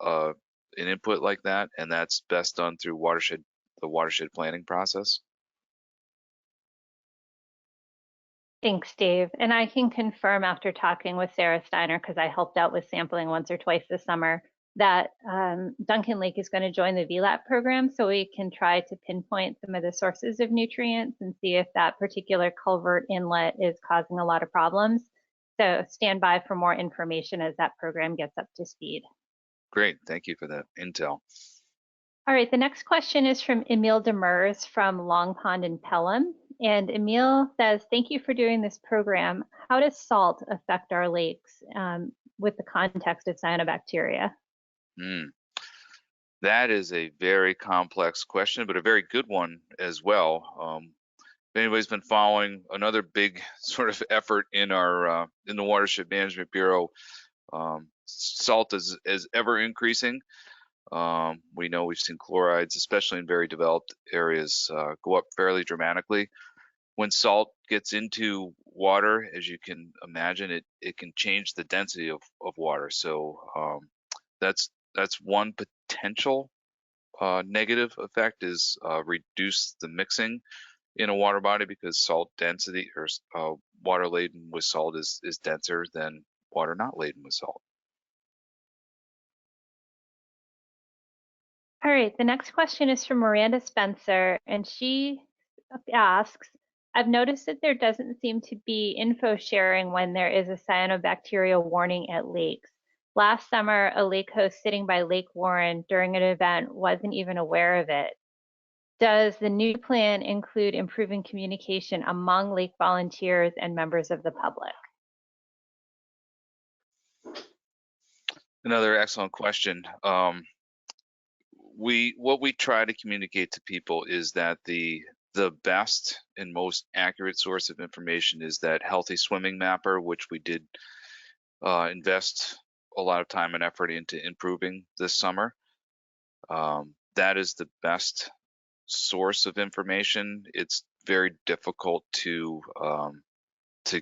an input like that, and that's best done through the watershed planning process. Thanks, Dave. And I can confirm after talking with Sarah Steiner, because I helped out with sampling once or twice this summer, that Duncan Lake is going to join the VLAP program, so we can try to pinpoint some of the sources of nutrients and see if that particular culvert inlet is causing a lot of problems. So stand by for more information as that program gets up to speed. Great, thank you for that intel. All right, the next question is from Emil Demers from Long Pond in Pelham. And Emil says, thank you for doing this program. How does salt affect our lakes with the context of cyanobacteria? That is a very complex question, but a very good one as well. If anybody's been following another big sort of effort in our in the Watershed Management Bureau, salt is ever increasing. We know we've seen chlorides, especially in very developed areas, go up fairly dramatically. When salt gets into water, as you can imagine, it can change the density of water. So that's one potential negative effect, is reduce the mixing in a water body, because salt density or water laden with salt is denser than water not laden with salt. All right, the next question is from Miranda Spencer, and she asks, I've noticed that there doesn't seem to be info sharing when there is a cyanobacteria warning at lakes. Last summer, a lake host sitting by Lake Warren during an event wasn't even aware of it. Does the new plan include improving communication among lake volunteers and members of the public? Another excellent question. What we try to communicate to people is that the best and most accurate source of information is that Healthy Swimming Mapper, which we did invest a lot of time and effort into improving this summer. That is the best source of information. It's very difficult to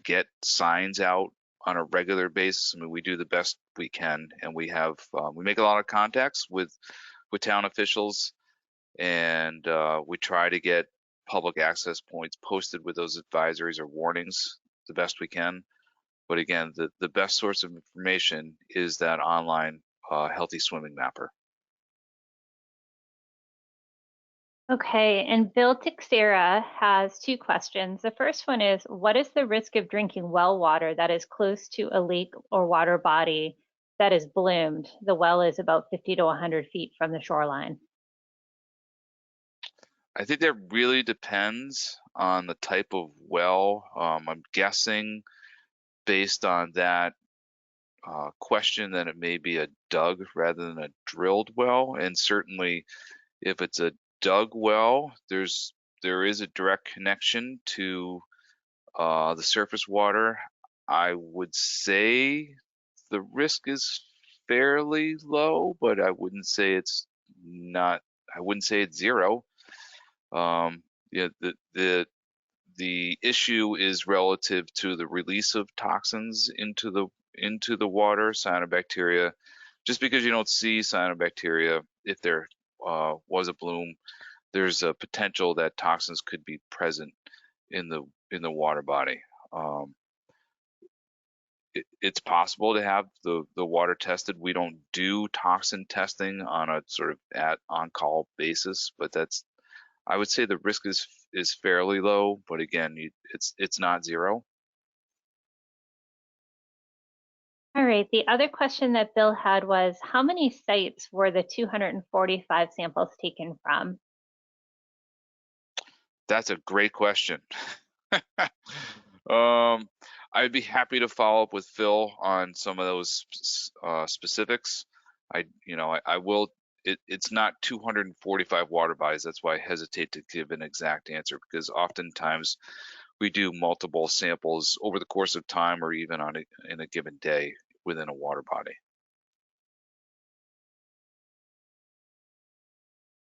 get signs out on a regular basis. I mean, we do the best we can, and we make a lot of contacts with town officials, and we try to get public access points posted with those advisories or warnings the best we can. But again, the best source of information is that online Healthy Swimming Mapper. Okay, and Bill Tixera has 2 questions. The first one is, what is the risk of drinking well water that is close to a lake or water body that is bloomed. The well is about 50 to 100 feet from the shoreline. I think that really depends on the type of well. I'm guessing based on that question that it may be a dug rather than a drilled well. And certainly if it's a dug well, there is a direct connection to the surface water. I would say the risk is fairly low, but I wouldn't say it's zero. Yeah, the issue is relative to the release of toxins into the water, cyanobacteria. Just because you don't see cyanobacteria, if there was a bloom, there's a potential that toxins could be present in the water body. It's possible to have the water tested. We don't do toxin testing on a sort of on-call basis, but I would say the risk is fairly low, but again, it's not zero. All right, the other question that Bill had was, how many sites were the 245 samples taken from? That's a great question. I'd be happy to follow up with Phil on some of those specifics. I will. It's not 245 water bodies. That's why I hesitate to give an exact answer, because oftentimes we do multiple samples over the course of time, or even in a given day within a water body.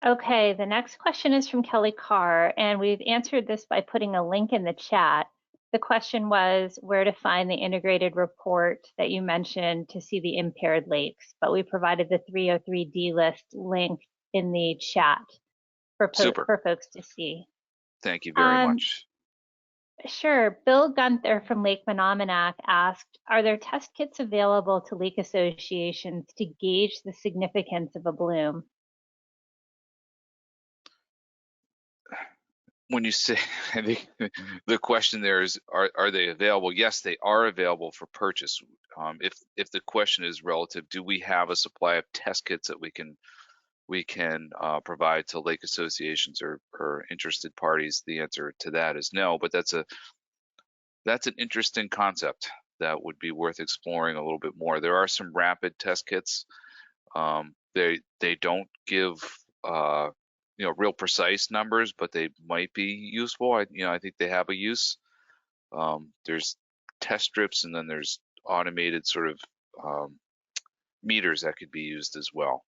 Okay, the next question is from Kelly Carr, and we've answered this by putting a link in the chat. The question was where to find the integrated report that you mentioned to see the impaired lakes, but we provided the 303D list link in the chat for folks to see. Thank you very much. Sure. Bill Gunther from Lake Menominee asked, are there test kits available to lake associations to gauge the significance of a bloom? When you say, I think the question there is, are they available? Yes, they are available for purchase. If the question is relative, do we have a supply of test kits that we can provide to lake associations or interested parties? The answer to that is no, but that's an interesting concept that would be worth exploring a little bit more. There are some rapid test kits. They don't give real precise numbers, but they might be useful. I think they have a use. There's test strips, and then there's automated sort of meters that could be used as well.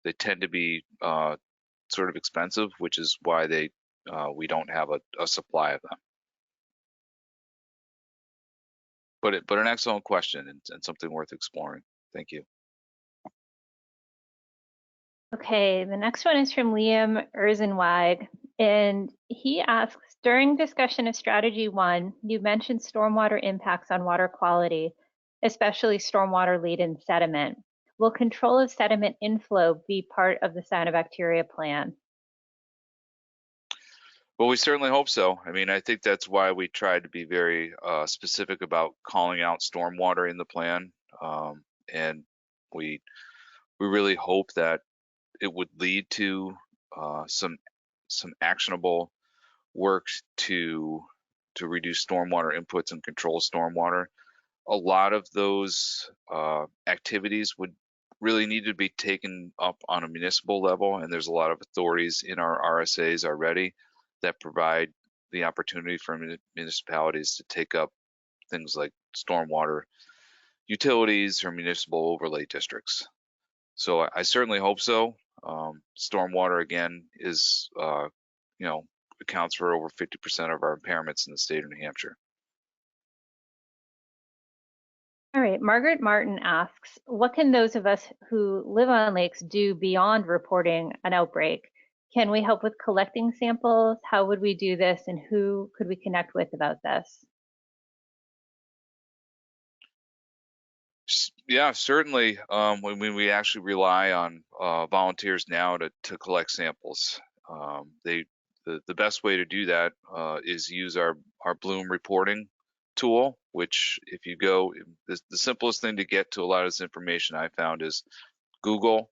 They tend to be sort of expensive, which is why we don't have a supply of them. But an excellent question and something worth exploring. Thank you. Okay, the next one is from Liam Erzenweig, and he asks, during discussion of strategy 1, you mentioned stormwater impacts on water quality, especially stormwater laden sediment. Will control of sediment inflow be part of the cyanobacteria plan? Well, we certainly hope so. I mean, I think that's why we tried to be very specific about calling out stormwater in the plan, and we really hope that it would lead to some actionable work to reduce stormwater inputs and control stormwater. A lot of those activities would really need to be taken up on a municipal level, and there's a lot of authorities in our RSAs already that provide the opportunity for municipalities to take up things like stormwater utilities or municipal overlay districts. So I certainly hope so. Stormwater, again, is accounts for over 50% of our impairments in the state of New Hampshire. All right, Margaret Martin asks, what can those of us who live on lakes do beyond reporting an outbreak? Can we help with collecting samples? How would we do this, and who could we connect with about this? Yeah, certainly. When we actually rely on volunteers now to collect samples. The best way to do that is use our bloom reporting tool. which if you go, the simplest thing to get to a lot of this information I found is Google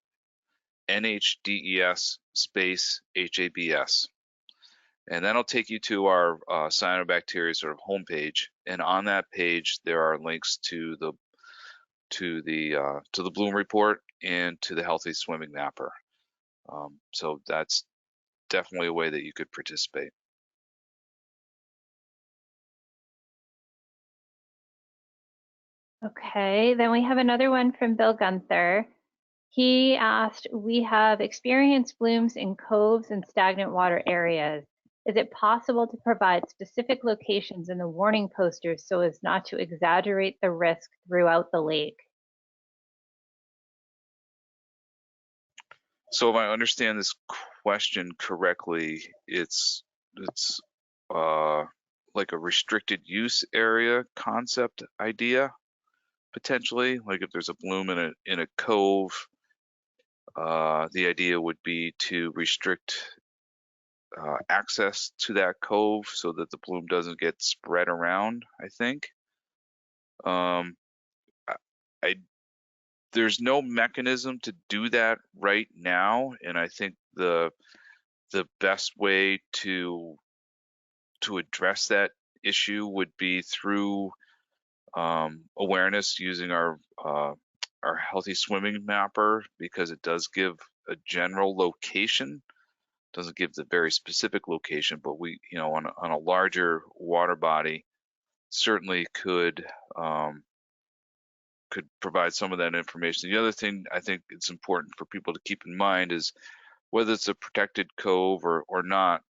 NHDES space HABS. And that'll take you to our cyanobacteria sort of homepage. And on that page, there are links to the bloom report and to the healthy swimming mapper. So that's definitely a way that you could participate. Okay, then we have another one from Bill Gunther. He asked, we have experienced blooms in coves and stagnant water areas. Is it possible to provide specific locations in the warning posters so as not to exaggerate the risk throughout the lake? So if I understand this question correctly, it's like a restricted use area concept idea, potentially. Like if there's a bloom in a cove, the idea would be to restrict access to that cove so that the bloom doesn't get spread around, I think. There's no mechanism to do that right now, and I think the best way to address that issue would be through awareness using our healthy swimming mapper, because it does give a general location, doesn't give the very specific location, but we, on a larger water body, certainly could provide some of that information. The other thing I think it's important for people to keep in mind is whether it's a protected cove or not,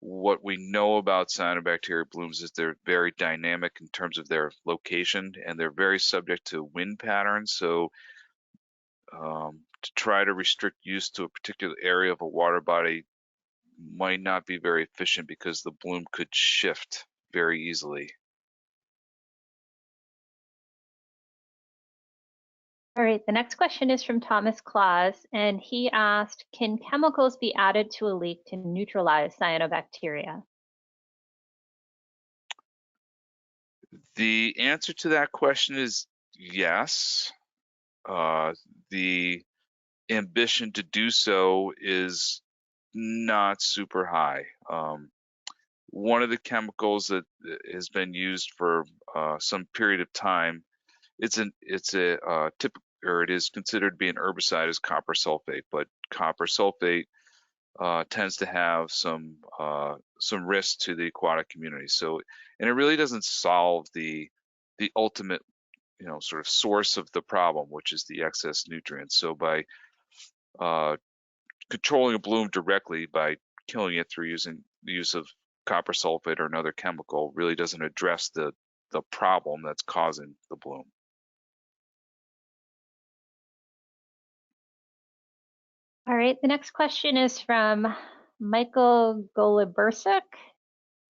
what we know about cyanobacteria blooms is they're very dynamic in terms of their location, and they're very subject to wind patterns. So to try to restrict use to a particular area of a water body might not be very efficient, because the bloom could shift very easily. All right, the next question is from Thomas Claus, and he asked, can chemicals be added to a leak to neutralize cyanobacteria? The answer to that question is yes. The ambition to do so is not super high. One of the chemicals that has been used for some period of time, it is considered to be an herbicide, is copper sulfate, but copper sulfate tends to have some risk to the aquatic community. So, and it really doesn't solve the ultimate, sort of source of the problem, which is the excess nutrients. So by controlling a bloom directly by killing it through using the use of copper sulfate or another chemical really doesn't address the problem that's causing the bloom. All right, the next question is from Michael Golibersuk,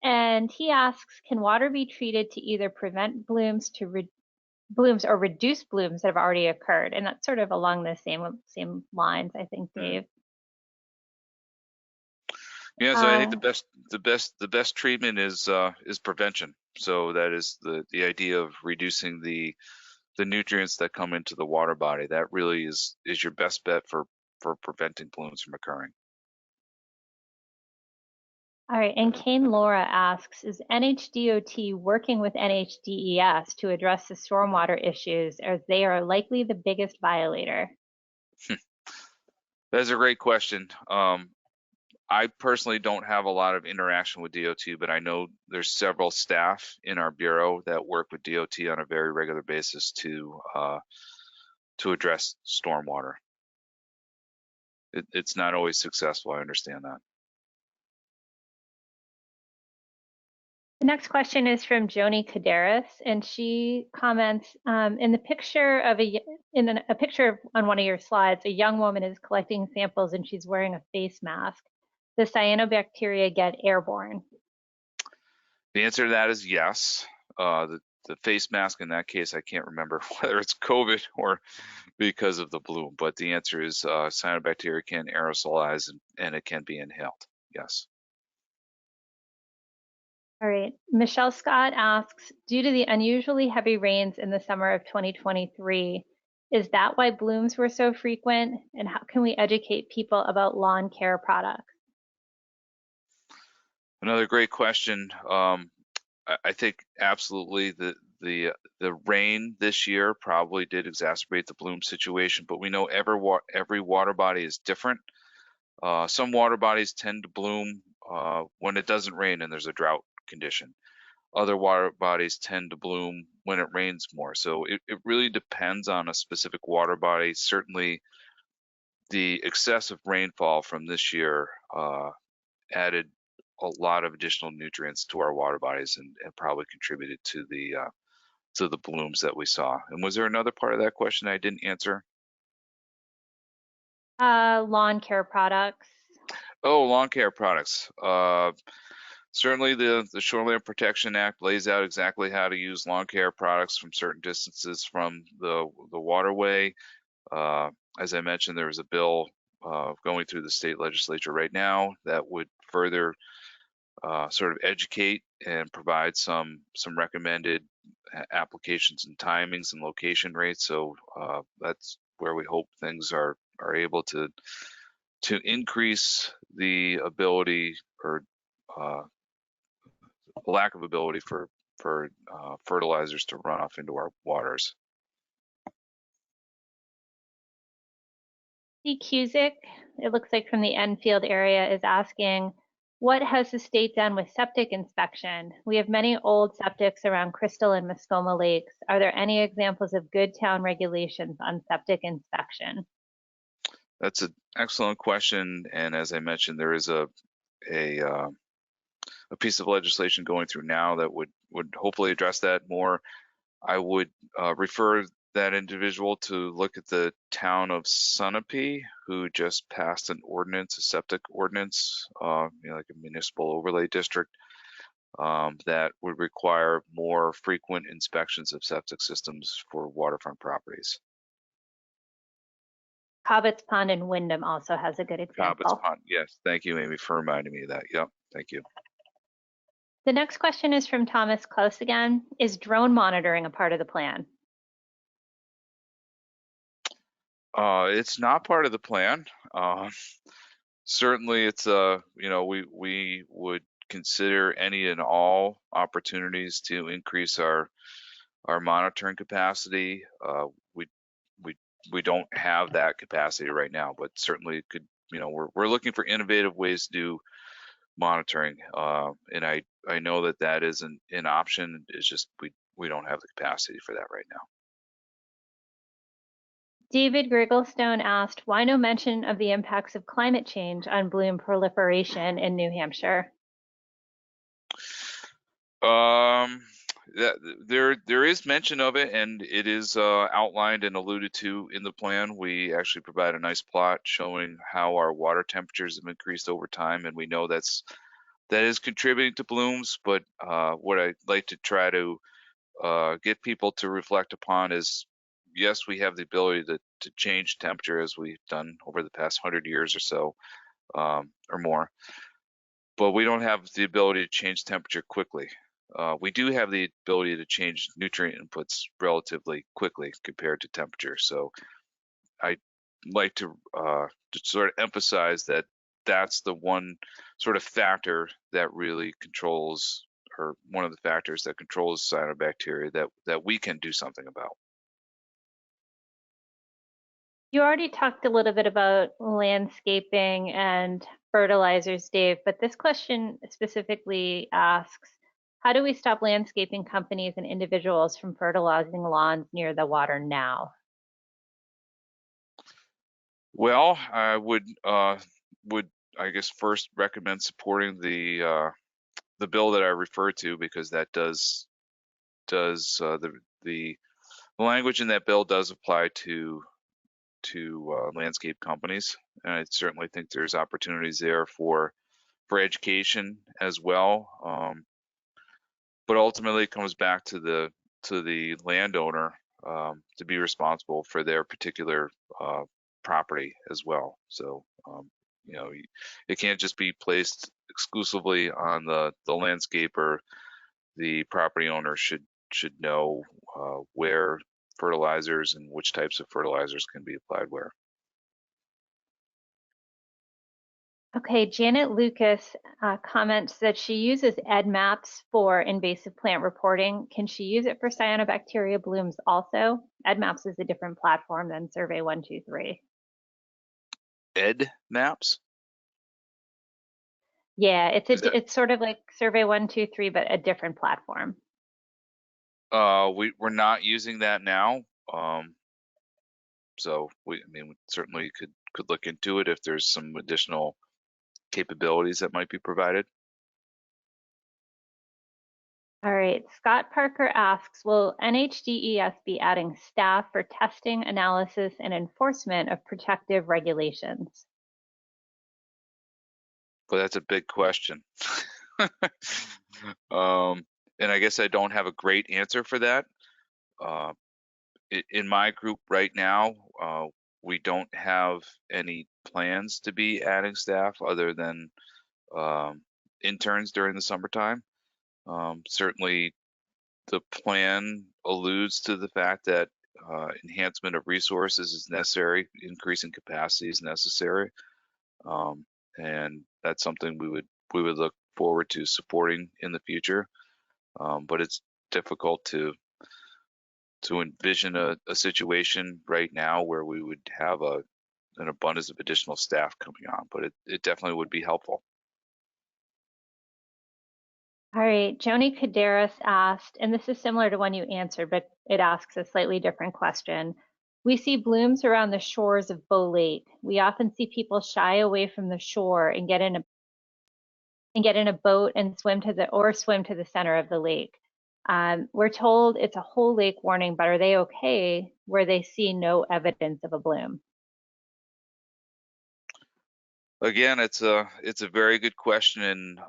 and he asks, can water be treated to either prevent blooms or reduce blooms that have already occurred? And that's sort of along the same lines, I think, Dave. Yeah, so I think the best treatment is prevention. So that is the idea of reducing the nutrients that come into the water body. That really is your best bet for preventing blooms from occurring. All right, and Kane Laura asks, is NHDOT working with NHDES to address the stormwater issues, as they are likely the biggest violator? That's a great question. I personally don't have a lot of interaction with DOT, but I know there's several staff in our bureau that work with DOT on a very regular basis to address stormwater. It's not always successful, I understand that. The next question is from Joni Kaderis, and she comments, in the picture of a picture on one of your slides, a young woman is collecting samples and she's wearing a face mask. Does cyanobacteria get airborne? The answer to that is yes. The face mask in that case, I can't remember whether it's COVID or because of the bloom, but the answer is cyanobacteria can aerosolize and it can be inhaled. Yes. All right. Michelle Scott asks, due to the unusually heavy rains in the summer of 2023, is that why blooms were so frequent? And how can we educate people about lawn care products? Another great question. I think absolutely the rain this year probably did exacerbate the bloom situation, but we know every water body is different. Some water bodies tend to bloom when it doesn't rain and there's a drought condition. Other water bodies tend to bloom when it rains more. So it really depends on a specific water body. Certainly the excessive rainfall from this year added a lot of additional nutrients to our water bodies and probably contributed to the blooms that we saw. And was there another part of that question I didn't answer? Lawn care products. Oh, lawn care products. Certainly the Shoreline Protection Act lays out exactly how to use lawn care products from certain distances from the waterway. As I mentioned, there is a bill going through the state legislature right now that would further sort of educate and provide some recommended applications and timings and location rates. So that's where we hope things are able to increase the ability or lack of ability for fertilizers to run off into our waters. C. Cusick, it looks like from the Enfield area, is asking, what has the state done with septic inspection? We have many old septics around Crystal and Muskoma lakes. Are there any examples of good town regulations on septic inspection? That's an excellent question, and as I mentioned, there is a piece of legislation going through now that would hopefully address that more. I would refer that individual to look at the town of Sunapee, who just passed an ordinance, a septic ordinance, like a municipal overlay district, that would require more frequent inspections of septic systems for waterfront properties. Cobbett's Pond in Wyndham also has a good example. Cobbett's Pond, yes. Thank you, Amy, for reminding me of that. Yep, thank you. The next question is from Thomas Klaus again. Is drone monitoring a part of the plan? It's not part of the plan. Certainly, it's we would consider any and all opportunities to increase our monitoring capacity. We don't have that capacity right now, but certainly could. We're looking for innovative ways to do monitoring, and I know that is an option. It's just we don't have the capacity for that right now. David Grigglestone asked, why no mention of the impacts of climate change on bloom proliferation in New Hampshire? There is mention of it, and it is outlined and alluded to in the plan. We actually provide a nice plot showing how our water temperatures have increased over time, and we know that is contributing to blooms. But what I'd like to try to get people to reflect upon is, yes, we have the ability to change temperature as we've done over the past 100 years or so, or more, but we don't have the ability to change temperature quickly. We do have the ability to change nutrient inputs relatively quickly compared to temperature. So I like to sort of emphasize that that's the one sort of factor that really controls, or one of the factors that controls cyanobacteria that we can do something about. You already talked a little bit about landscaping and fertilizers, Dave, but this question specifically asks, how do we stop landscaping companies and individuals from fertilizing lawns near the water now? Well, I would I guess first recommend supporting the bill that I referred to, because that does the language in that bill does apply to landscape companies, and I certainly think there's opportunities there for education as well. But ultimately, it comes back to the landowner to be responsible for their particular property as well. So it can't just be placed exclusively on the landscaper. The property owner should know where fertilizers and which types of fertilizers can be applied where. Okay, Janet Lucas comments that she uses EdMaps for invasive plant reporting. Can she use it for cyanobacteria blooms also? EdMaps is a different platform than Survey 123. EdMaps? Yeah, it's sort of like Survey 123, but a different platform. We're not using that now. So we certainly could look into it if there's some additional capabilities that might be provided. All right, Scott Parker asks, will NHDES be adding staff for testing, analysis, and enforcement of protective regulations? Well, that's a big question. And I guess I don't have a great answer for that. In my group right now, we don't have any plans to be adding staff other than interns during the summertime. Certainly the plan alludes to the fact that enhancement of resources is necessary, increasing capacity is necessary, and that's something we would look forward to supporting in the future. But it's difficult to envision a situation right now where we would have an abundance of additional staff coming on, but it definitely would be helpful. All right, Joni Kaderis asked, and this is similar to one you answered, but it asks a slightly different question. We see blooms around the shores of Bow Lake. We often see people shy away from the shore and get in a boat and swim to the center of the lake. We're told it's a whole lake warning, but are they okay where they see no evidence of a bloom? Again, it's a very good question, and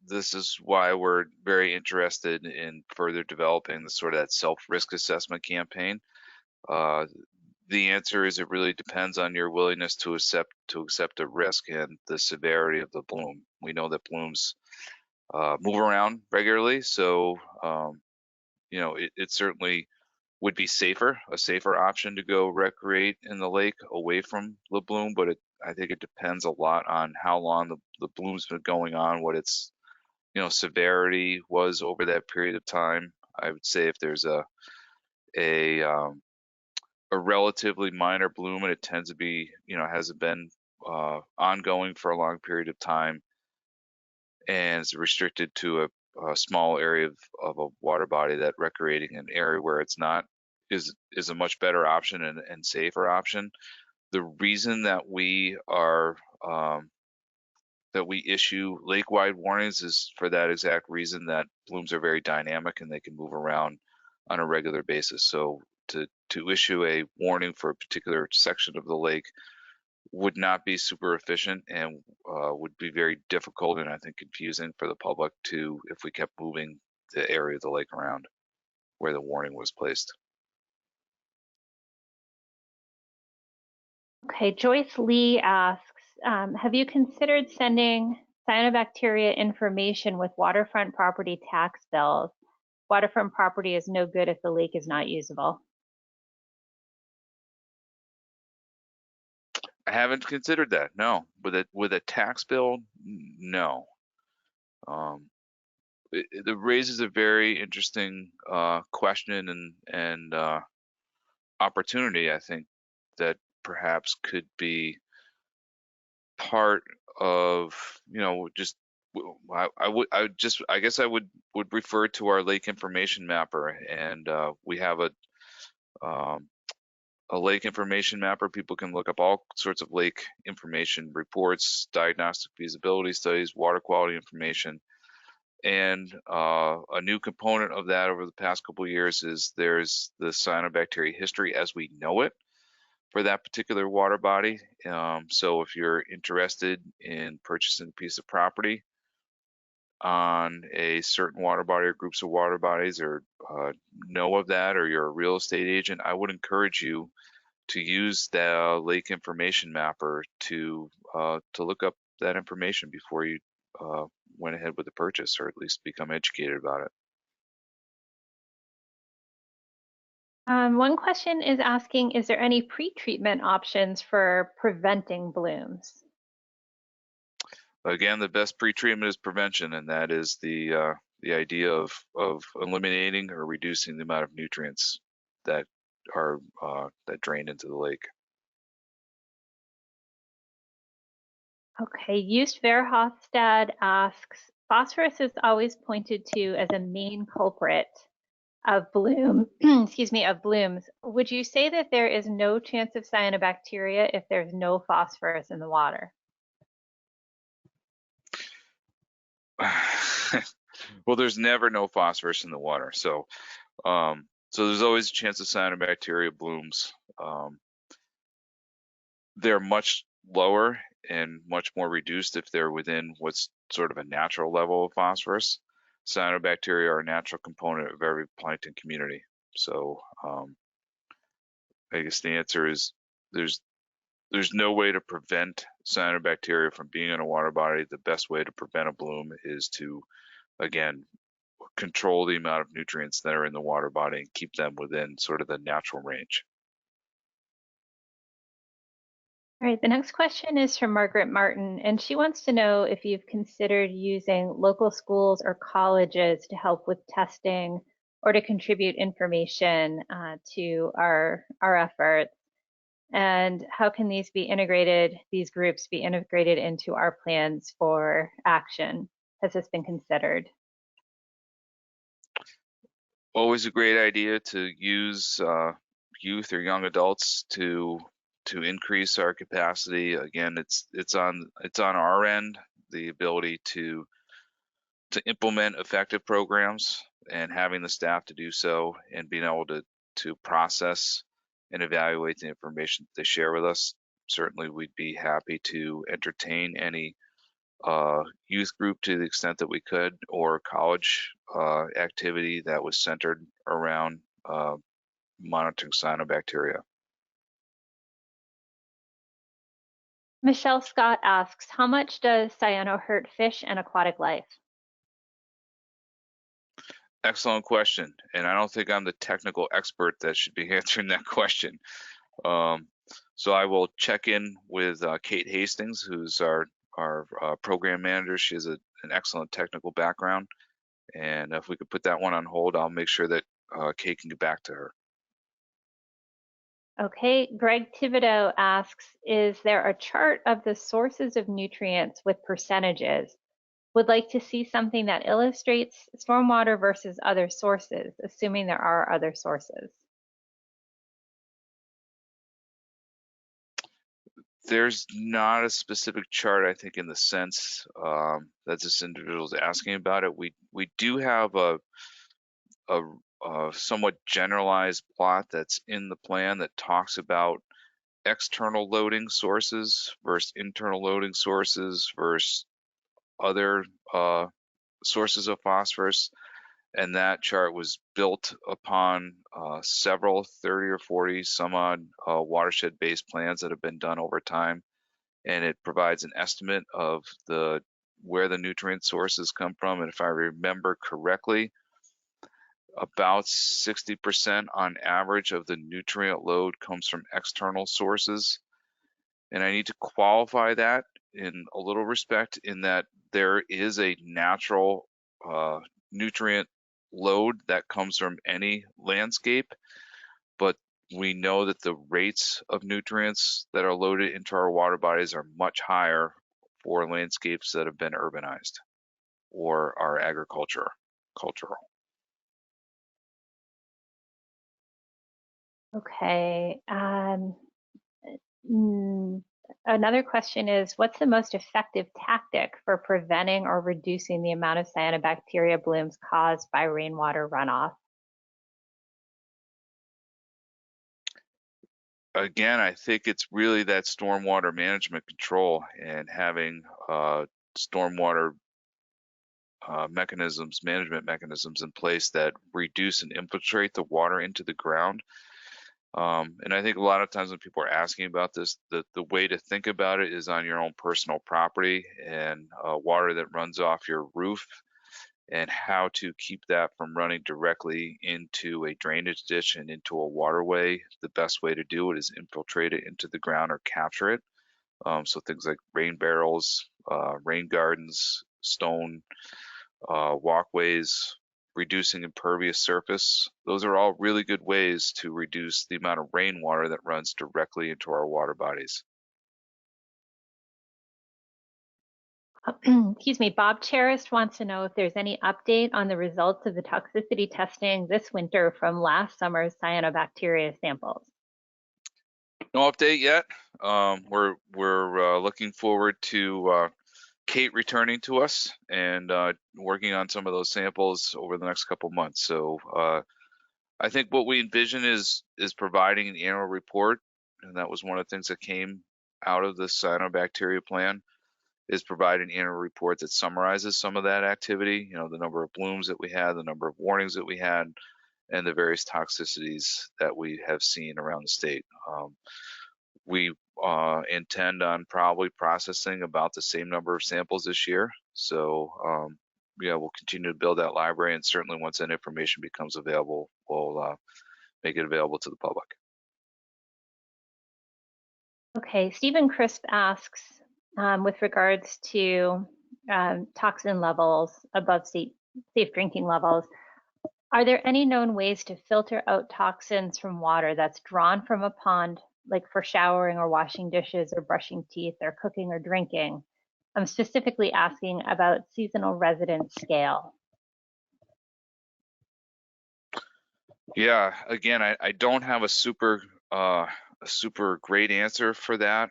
this is why we're very interested in further developing the sort of that self-risk assessment campaign. The answer is it really depends on your willingness to accept a risk and the severity of the bloom. We know that blooms move around regularly, so it certainly would be a safer option to go recreate in the lake away from the bloom, but I think it depends a lot on how long the bloom's been going on, what its severity was over that period of time. I would say if there's a relatively minor bloom and it tends to be hasn't been ongoing for a long period of time and is restricted to a small area of a water body, that recreating an area where it's not is a much better option and safer option. The reason that we issue lake-wide warnings is for that exact reason, that blooms are very dynamic and they can move around on a regular basis. So to issue a warning for a particular section of the lake would not be super efficient and would be very difficult and I think confusing for the public if we kept moving the area of the lake around where the warning was placed. Okay, Joyce Lee asks, have you considered sending cyanobacteria information with waterfront property tax bills? Waterfront property is no good if the lake is not usable. I haven't considered that, no. With a tax bill, no. It raises a very interesting question and opportunity, I think, that perhaps could be part of I guess I would refer to our lake information mapper, and we have a lake information mapper. People can look up all sorts of lake information reports, diagnostic feasibility studies, water quality information. And a new component of that over the past couple of years is there's the cyanobacteria history as we know it for that particular water body. So if you're interested in purchasing a piece of property on a certain water body or groups of water bodies, or know of that, or you're a real estate agent, I would encourage you to use the lake information mapper to look up that information before you went ahead with the purchase, or at least become educated about it. One question is asking, is there any pre-treatment options for preventing blooms? Again, the best pre-treatment is prevention, and that is the idea of eliminating or reducing the amount of nutrients that are that drain into the lake. Okay, Just Verhofstadt asks, phosphorus is always pointed to as a main culprit of of blooms. Would you say that there is no chance of cyanobacteria if there's no phosphorus in the water? Well, there's never no phosphorus in the water, so there's always a chance of cyanobacteria blooms. They're much lower and much more reduced if they're within what's sort of a natural level of phosphorus. Cyanobacteria are a natural component of every plankton community. So I guess the answer is there's no way to prevent cyanobacteria from being in a water body. The best way to prevent a bloom is to, again, control the amount of nutrients that are in the water body and keep them within sort of the natural range. All right, the next question is from Margaret Martin, and she wants to know if you've considered using local schools or colleges to help with testing or to contribute information to our efforts, and how can these groups be integrated into our plans for action? Has this been considered? Always a great idea to use youth or young adults to increase our capacity. Again, it's on our end, the ability to implement effective programs and having the staff to do so, and being able to process and evaluate the information they share with us. Certainly, we'd be happy to entertain any youth group to the extent that we could, or college activity that was centered around monitoring cyanobacteria. Michelle Scott asks, how much does cyano hurt fish and aquatic life? Excellent question, and I don't think I'm the technical expert that should be answering that question. So I will check in with Kate Hastings, who's our program manager. She has an excellent technical background, and if we could put that one on hold, I'll make sure that Kate can get back to her. Okay, Greg Thibodeau asks, is there a chart of the sources of nutrients with percentages? Would like to see something that illustrates stormwater versus other sources, assuming there are other sources. There's not a specific chart, I think, in the sense that this individual is asking about it. We do have a somewhat generalized plot that's in the plan that talks about external loading sources versus internal loading sources versus other sources of phosphorus, and that chart was built upon several 30 or 40 some odd watershed-based plans that have been done over time, and it provides an estimate of where the nutrient sources come from. And if I remember correctly, about 60% on average of the nutrient load comes from external sources. And I need to qualify that in a little respect, in that there is a natural nutrient load that comes from any landscape, but we know that the rates of nutrients that are loaded into our water bodies are much higher for landscapes that have been urbanized or are cultural. Okay. Another question is, what's the most effective tactic for preventing or reducing the amount of cyanobacteria blooms caused by rainwater runoff? Again, I think it's really that stormwater management control and having stormwater management mechanisms in place that reduce and infiltrate the water into the ground. And I think a lot of times when people are asking about this, the way to think about it is on your own personal property and water that runs off your roof, and how to keep that from running directly into a drainage ditch and into a waterway. The best way to do it is infiltrate it into the ground or capture it. So things like rain barrels, rain gardens, stone walkways, reducing impervious surface. Those are all really good ways to reduce the amount of rainwater that runs directly into our water bodies. Excuse me, Bob Charist wants to know if there's any update on the results of the toxicity testing this winter from last summer's cyanobacteria samples. No update yet. We're looking forward to Kate returning to us and working on some of those samples over the next couple months. So I think what we envision is providing an annual report, and that was one of the things that came out of the Cyanobacteria Plan, is provide an annual report that summarizes some of that activity, you know, the number of blooms that we had, the number of warnings that we had, and the various toxicities that we have seen around the state. We intend on probably processing about the same number of samples this year. So yeah, we'll continue to build that library, and certainly once that information becomes available, we'll make it available to the public. Okay, Stephen Crisp asks, with regards to toxin levels above safe drinking levels, are there any known ways to filter out toxins from water that's drawn from a pond, like for showering or washing dishes or brushing teeth or cooking or drinking? I'm specifically asking about seasonal resident scale. Yeah, again, I don't have a super great answer for that.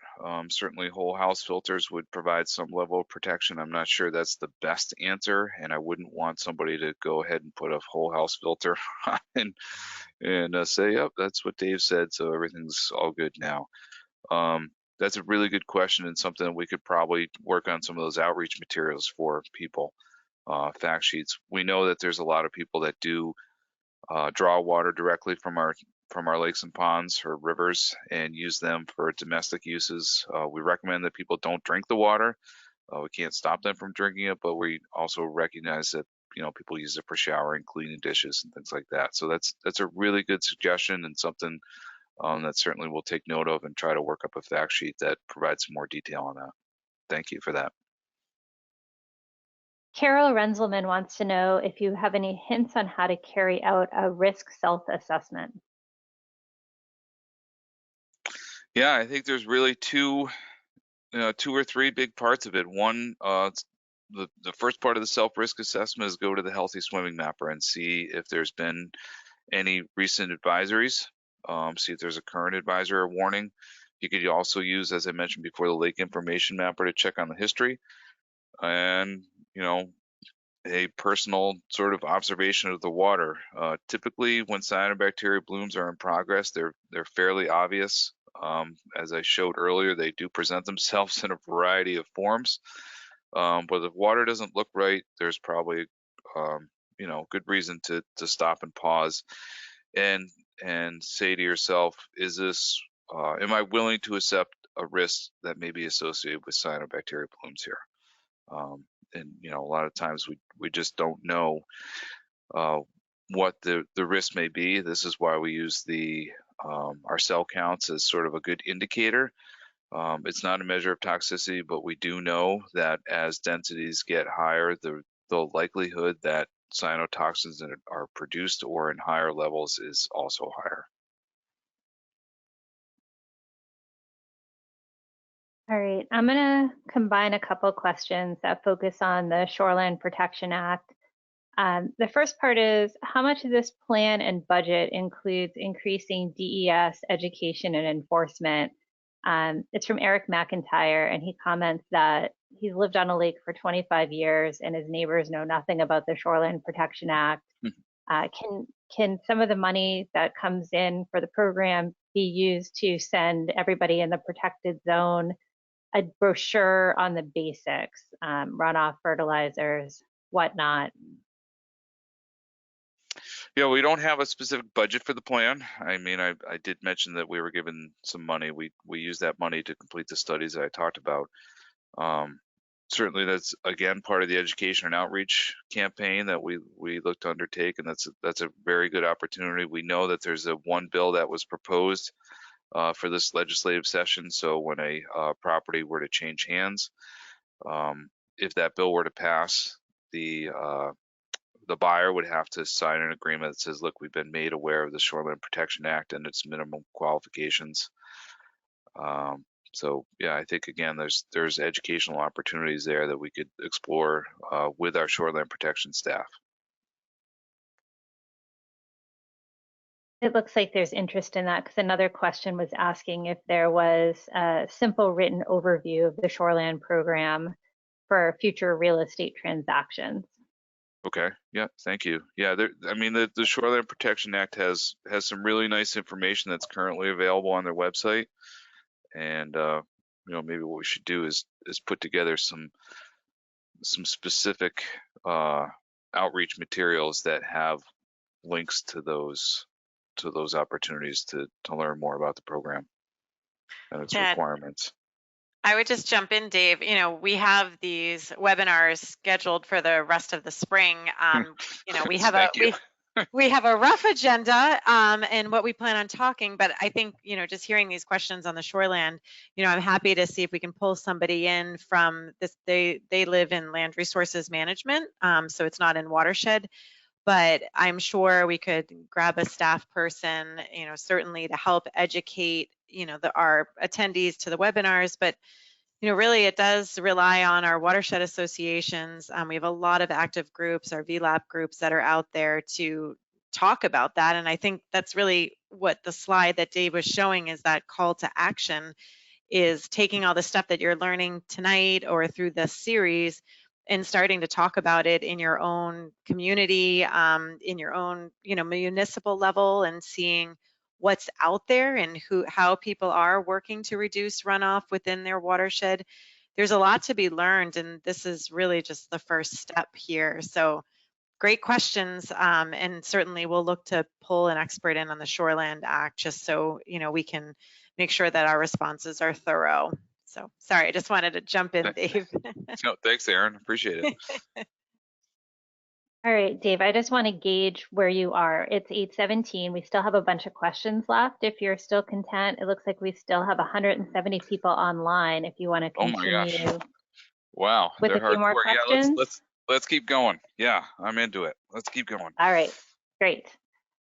Certainly whole house filters would provide some level of protection. I'm not sure that's the best answer, and I wouldn't want somebody to go ahead and put a whole house filter on and say, yep, that's what Dave said, so everything's all good now. That's a really good question, and something that we could probably work on some of those outreach materials for people. Fact sheets. We know that there's a lot of people that do draw water directly from our lakes and ponds or rivers and use them for domestic uses. We recommend that people don't drink the water. We can't stop them from drinking it, but we also recognize that, you know, people use it for showering, cleaning dishes, and things like that. So that's a really good suggestion, and something that certainly we'll take note of and try to work up a fact sheet that provides some more detail on that. Thank you for that. Carol Renzelman wants to know if you have any hints on how to carry out a risk self-assessment. Yeah, I think there's really two or three big parts of it. One, the first part of the self-risk assessment is go to the Healthy Swimming Mapper and see if there's been any recent advisories, see if there's a current advisory or warning. You could also use, as I mentioned before, the Lake Information Mapper to check on the history, and, you know, a personal sort of observation of the water. Typically, when cyanobacteria blooms are in progress, they're fairly obvious. As I showed earlier, they do present themselves in a variety of forms. But if water doesn't look right, there's probably you know, good reason to stop and pause and say to yourself, is this am I willing to accept a risk that may be associated with cyanobacteria blooms here? And you know, a lot of times we just don't know what the risk may be. This is why we use our cell counts as sort of a good indicator. It's not a measure of toxicity, but we do know that as densities get higher, the likelihood that cyanotoxins are produced or in higher levels is also higher. All right, I'm going to combine a couple questions that focus on the Shoreline Protection Act. The first part is, how much of this plan and budget includes increasing DES education and enforcement? It's from Eric McIntyre, and he comments that he's lived on a lake for 25 years and his neighbors know nothing about the Shoreline Protection Act. Can some of the money that comes in for the program be used to send everybody in the protected zone a brochure on the basics, runoff fertilizers, whatnot? Yeah, we don't have a specific budget for the plan. I mean, I did mention that we were given some money. We use that money to complete the studies that I talked about. Certainly, that's again part of the education and outreach campaign that we look to undertake, and that's a very good opportunity. We know that there's one bill that was proposed for this legislative session. So when a property were to change hands, if that bill were to pass, the buyer would have to sign an agreement that says, look, we've been made aware of the Shoreline Protection Act and its minimum qualifications. So yeah, I think again, there's educational opportunities there that we could explore with our shoreline protection staff. It looks like there's interest in that, because another question was asking if there was a simple written overview of the shoreline program for future real estate transactions. Okay, yeah, thank you. Yeah, I mean, the Shoreline Protection Act has some really nice information that's currently available on their website. And you know, maybe what we should do is put together some specific outreach materials that have links to those opportunities to learn more about the program and its requirements. I would just jump in, Dave. You know, we have these webinars scheduled for the rest of the spring. You know, we have we have a rough agenda and what we plan on talking, but I think, you know, just hearing these questions on the shoreland, you know, I'm happy to see if we can pull somebody in from this. They live in land resources management, so it's not in watershed, but I'm sure we could grab a staff person, you know, certainly to help educate, you know, our attendees to the webinars. But you know, really, it does rely on our watershed associations. We have a lot of active groups, our VLAP groups that are out there to talk about that. And I think that's really what the slide that Dave was showing is, that call to action is taking all the stuff that you're learning tonight or through this series and starting to talk about it in your own community, in your own, you know, municipal level, and seeing what's out there and how people are working to reduce runoff within their watershed. There's a lot to be learned, and this is really just the first step here. So great questions, and certainly we'll look to pull an expert in on the Shoreland Act, just so, you know, we can make sure that our responses are thorough. So sorry, I just wanted to jump in, Dave. No, thanks, Aaron. Appreciate it. All right, Dave, I just want to gauge where you are. It's 8:17. We still have a bunch of questions left. If you're still content, it looks like we still have 170 people online. If you want to continue. Oh my gosh. Wow. With a few more questions. Yeah, let's keep going. Yeah, I'm into it. Let's keep going. All right, great.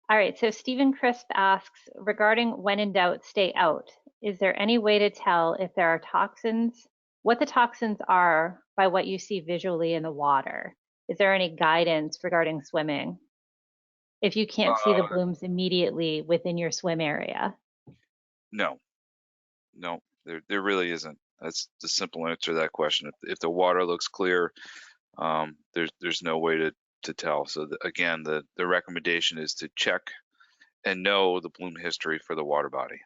All right, so Stephen Crisp asks, regarding when in doubt, stay out. Is there any way to tell if there are toxins, what the toxins are by what you see visually in the water? Is there any guidance regarding swimming if you can't see the blooms immediately within your swim area? No, there really isn't. That's the simple answer to that question. If the water looks clear, there's no way to tell. So again, the recommendation is to check and know the bloom history for the water body.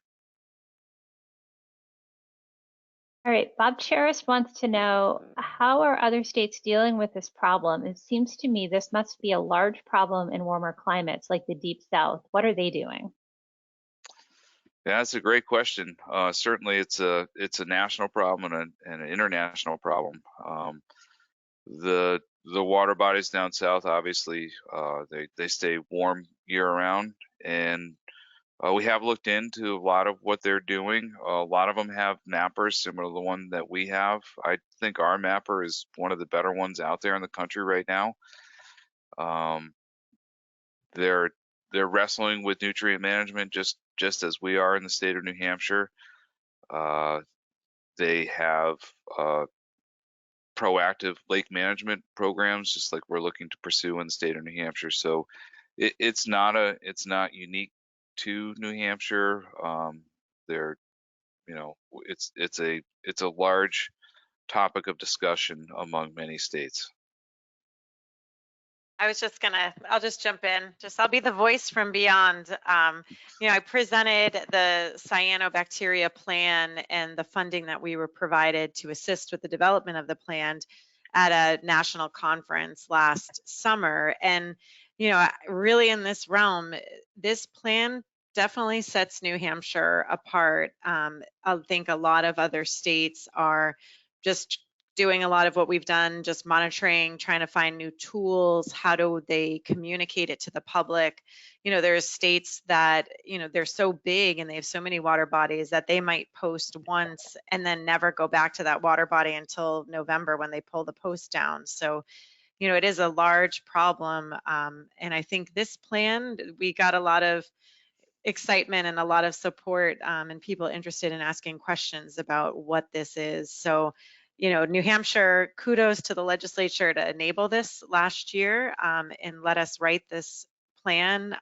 All right, Bob Cheris wants to know, how are other states dealing with this problem? It seems to me this must be a large problem in warmer climates like the Deep South. What are they doing? Yeah, that's a great question. Certainly, it's a national problem and an international problem. The water bodies down south, obviously, they stay warm year round, and we have looked into a lot of what they're doing. A lot of them have mappers similar to the one that we have. I think our mapper is one of the better ones out there in the country right now. They're wrestling with nutrient management just as we are in the state of New Hampshire. They have proactive lake management programs, just like we're looking to pursue in the state of New Hampshire. So it's not unique to New Hampshire. It's a large topic of discussion among many states. I'll just jump in. I'll be the voice from beyond. I presented the Cyanobacteria Plan and the funding that we were provided to assist with the development of the plan at a national conference last summer. And really in this realm, this plan definitely sets New Hampshire apart. I think a lot of other states are just doing a lot of what we've done, just monitoring, trying to find new tools. How do they communicate it to the public? There's states that, they're so big and they have so many water bodies that they might post once and then never go back to that water body until November when they pull the post down. So it is a large problem. And I think this plan, we got a lot of excitement and a lot of support and people interested in asking questions about what this is. So, New Hampshire, kudos to the legislature to enable this last year and let us write this plan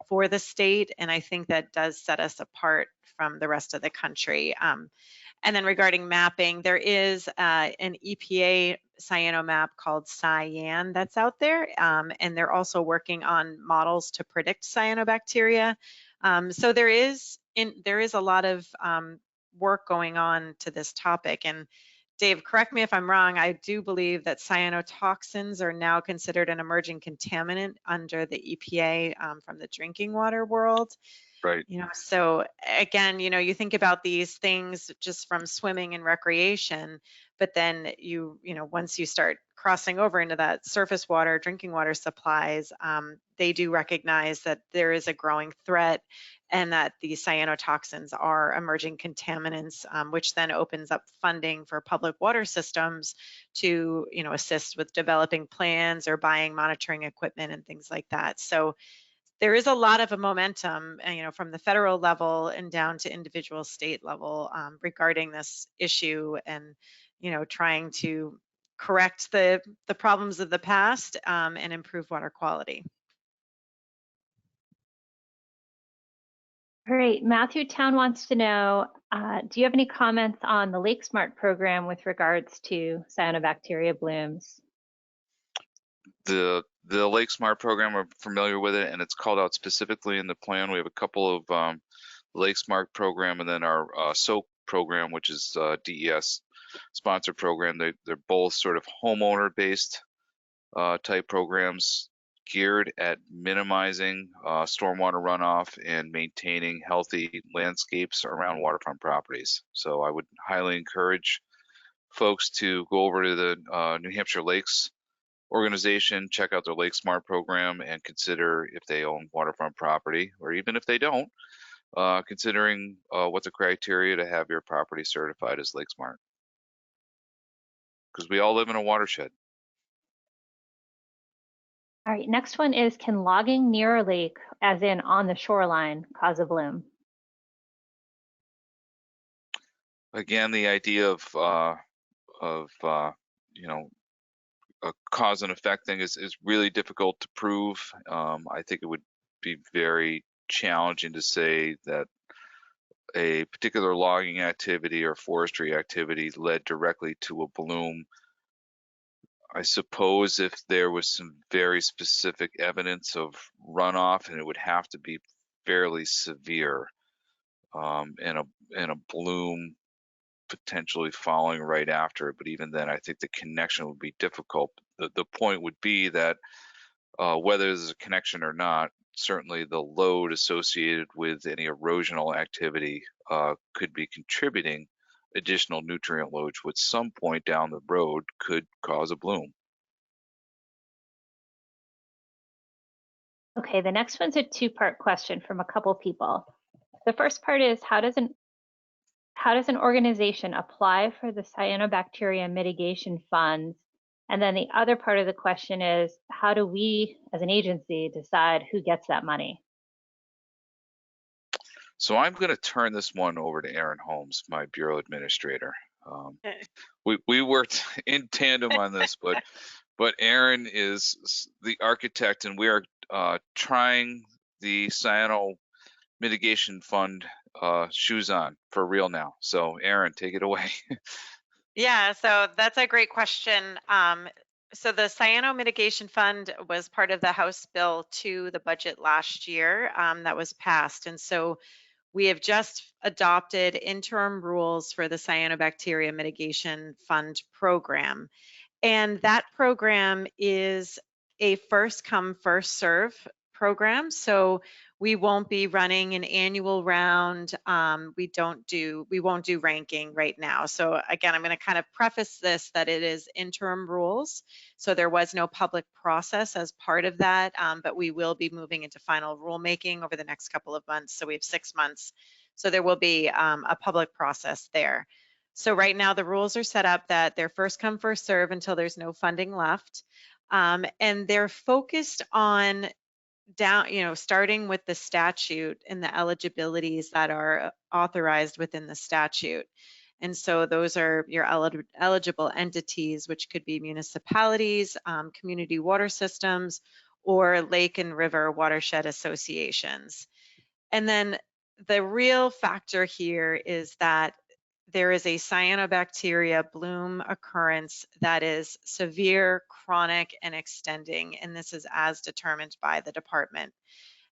for the state. And I think that does set us apart from the rest of the country. And then regarding mapping, there is an EPA cyano map called Cyan that's out there, and they're also working on models to predict cyanobacteria. So there is a lot of work going on to this topic. And Dave, correct me if I'm wrong, I do believe that cyanotoxins are now considered an emerging contaminant under the EPA from the drinking water world. Right. So again, you think about these things just from swimming and recreation, but then once you start crossing over into that surface water, drinking water supplies, they do recognize that there is a growing threat and that these cyanotoxins are emerging contaminants, which then opens up funding for public water systems to, assist with developing plans or buying monitoring equipment and things like that. So there is a lot of a momentum, from the federal level and down to individual state level regarding this issue, and trying to correct the problems of the past and improve water quality. Great. Matthew Town wants to know, do you have any comments on the Lake Smart program with regards to cyanobacteria blooms? The Lake Smart program, I'm familiar with it, and it's called out specifically in the plan. We have a couple of Lake Smart program, and then our SOAP program, which is DES sponsored program. They're both sort of homeowner-based type programs geared at minimizing stormwater runoff and maintaining healthy landscapes around waterfront properties. So I would highly encourage folks to go over to the New Hampshire Lakes organization, check out their Lake Smart program, and consider if they own waterfront property, or even if they don't, considering what's the criteria to have your property certified as Lake Smart. Because we all live in a watershed. All right, next one is, can logging near a lake, as in on the shoreline, cause a bloom? Again, the idea of a cause and effect thing is really difficult to prove. I think it would be very challenging to say that a particular logging activity or forestry activity led directly to a bloom. I suppose if there was some very specific evidence of runoff, and it would have to be fairly severe, and a bloom potentially following right after. But even then, I think the connection would be difficult. The point would be that whether there's a connection or not, certainly the load associated with any erosional activity could be contributing additional nutrient loads, which at some point down the road could cause a bloom. Okay, the next one's a two-part question from a couple people. The first part is, how does an organization apply for the cyanobacteria mitigation funds? And then the other part of the question is, how do we as an agency decide who gets that money? So I'm going to turn this one over to Aaron Holmes, my Bureau Administrator. We worked in tandem on this, but Aaron is the architect, and we are trying the cyano mitigation fund shoes on for real now. So Aaron, take it away. Yeah, so that's a great question. So the Cyano Mitigation Fund was part of the House bill to the budget last year that was passed. And so we have just adopted interim rules for the Cyanobacteria Mitigation Fund program. And that program is a first come, first serve program. So we won't be running an annual round. We won't do ranking right now. So again, I'm going to kind of preface this that it is interim rules. So there was no public process as part of that, but we will be moving into final rulemaking over the next couple of months. So we have 6 months. So there will be a public process there. So right now the rules are set up that they're first come, first serve until there's no funding left. And they're focused on starting with the statute and the eligibilities that are authorized within the statute. And so those are your eligible entities, which could be municipalities, community water systems, or lake and river watershed associations. And then the real factor here is that there is a cyanobacteria bloom occurrence that is severe, chronic, and extending, and this is as determined by the department.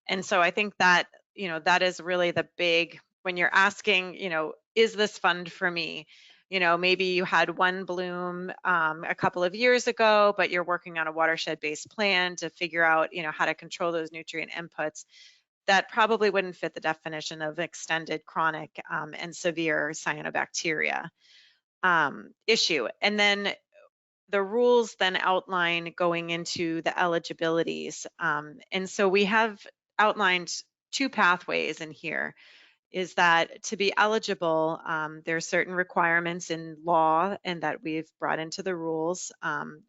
And so I think that, that is really the big, when you're asking, is this fund for me? Maybe you had one bloom a couple of years ago, but you're working on a watershed-based plan to figure out, how to control those nutrient inputs. That probably wouldn't fit the definition of extended, chronic, and severe cyanobacteria issue. And then the rules then outline going into the eligibilities. And so we have outlined 2 pathways in here. Is that to be eligible, there are certain requirements in law and that we've brought into the rules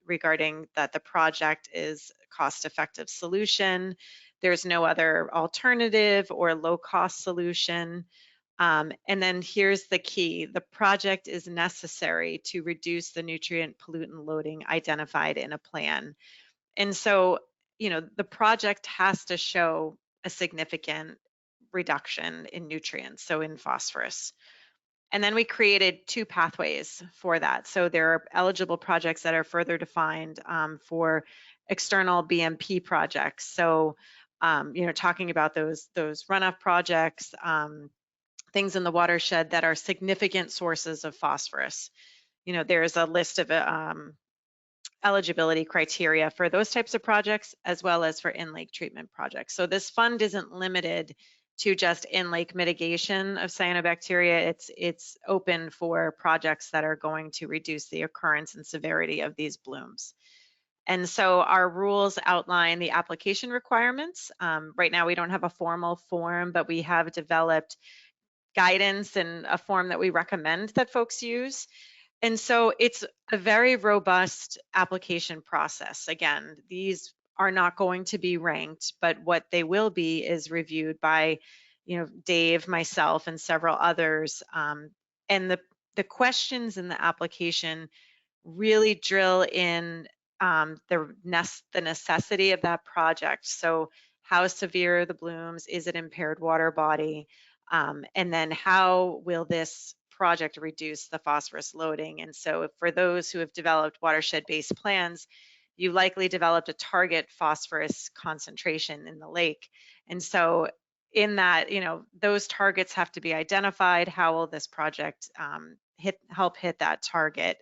regarding that the project is cost-effective solution. There's no other alternative or low-cost solution. And then here's the key: the project is necessary to reduce the nutrient pollutant loading identified in a plan. And so, the project has to show a significant reduction in nutrients, so in phosphorus. And then we created 2 pathways for that. So there are eligible projects that are further defined for external BMP projects. So, talking about those runoff projects, things in the watershed that are significant sources of phosphorus. There's a list of eligibility criteria for those types of projects, as well as for in-lake treatment projects. So this fund isn't limited to just in-lake mitigation of cyanobacteria. It's open for projects that are going to reduce the occurrence and severity of these blooms. And so our rules outline the application requirements. Right now we don't have a formal form, but we have developed guidance and a form that we recommend that folks use. And so it's a very robust application process. Again, these are not going to be ranked, but what they will be is reviewed by, Dave, myself, and several others. And the questions in the application really drill in the necessity of that project. So how severe are the blooms? Is it impaired water body? And then how will this project reduce the phosphorus loading? And so for those who have developed watershed-based plans, you likely developed a target phosphorus concentration in the lake. And so in that, those targets have to be identified. How will this project help hit that target?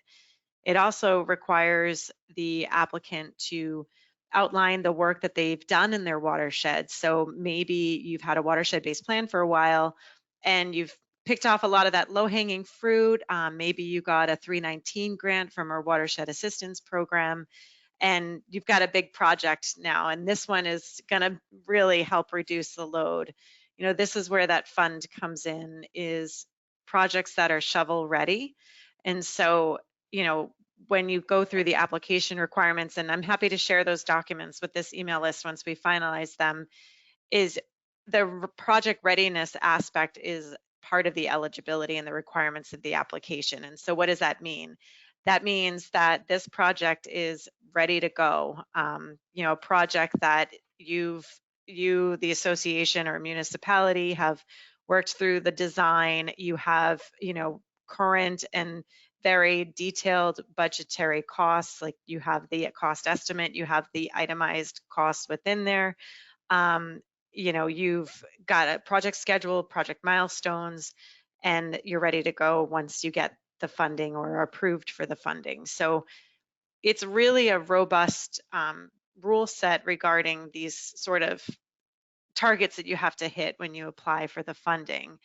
It also requires the applicant to outline the work that they've done in their watershed. So maybe you've had a watershed-based plan for a while and you've picked off a lot of that low-hanging fruit. Maybe you got a 319 grant from our watershed assistance program, and you've got a big project now, and this one is going to really help reduce the load. This is where that fund comes in, is projects that are shovel ready. And so, when you go through the application requirements, and I'm happy to share those documents with this email list once we finalize them, is the project readiness aspect is part of the eligibility and the requirements of the application. And so what does that mean? That means that this project is ready to go. A project that you, the association or municipality, have worked through the design. You have, current and very detailed budgetary costs, like you have the cost estimate, you have the itemized costs within there. You've got a project schedule, project milestones, and you're ready to go once you get the funding or are approved for the funding. So it's really a robust rule set regarding these sort of targets that you have to hit when you apply for the funding.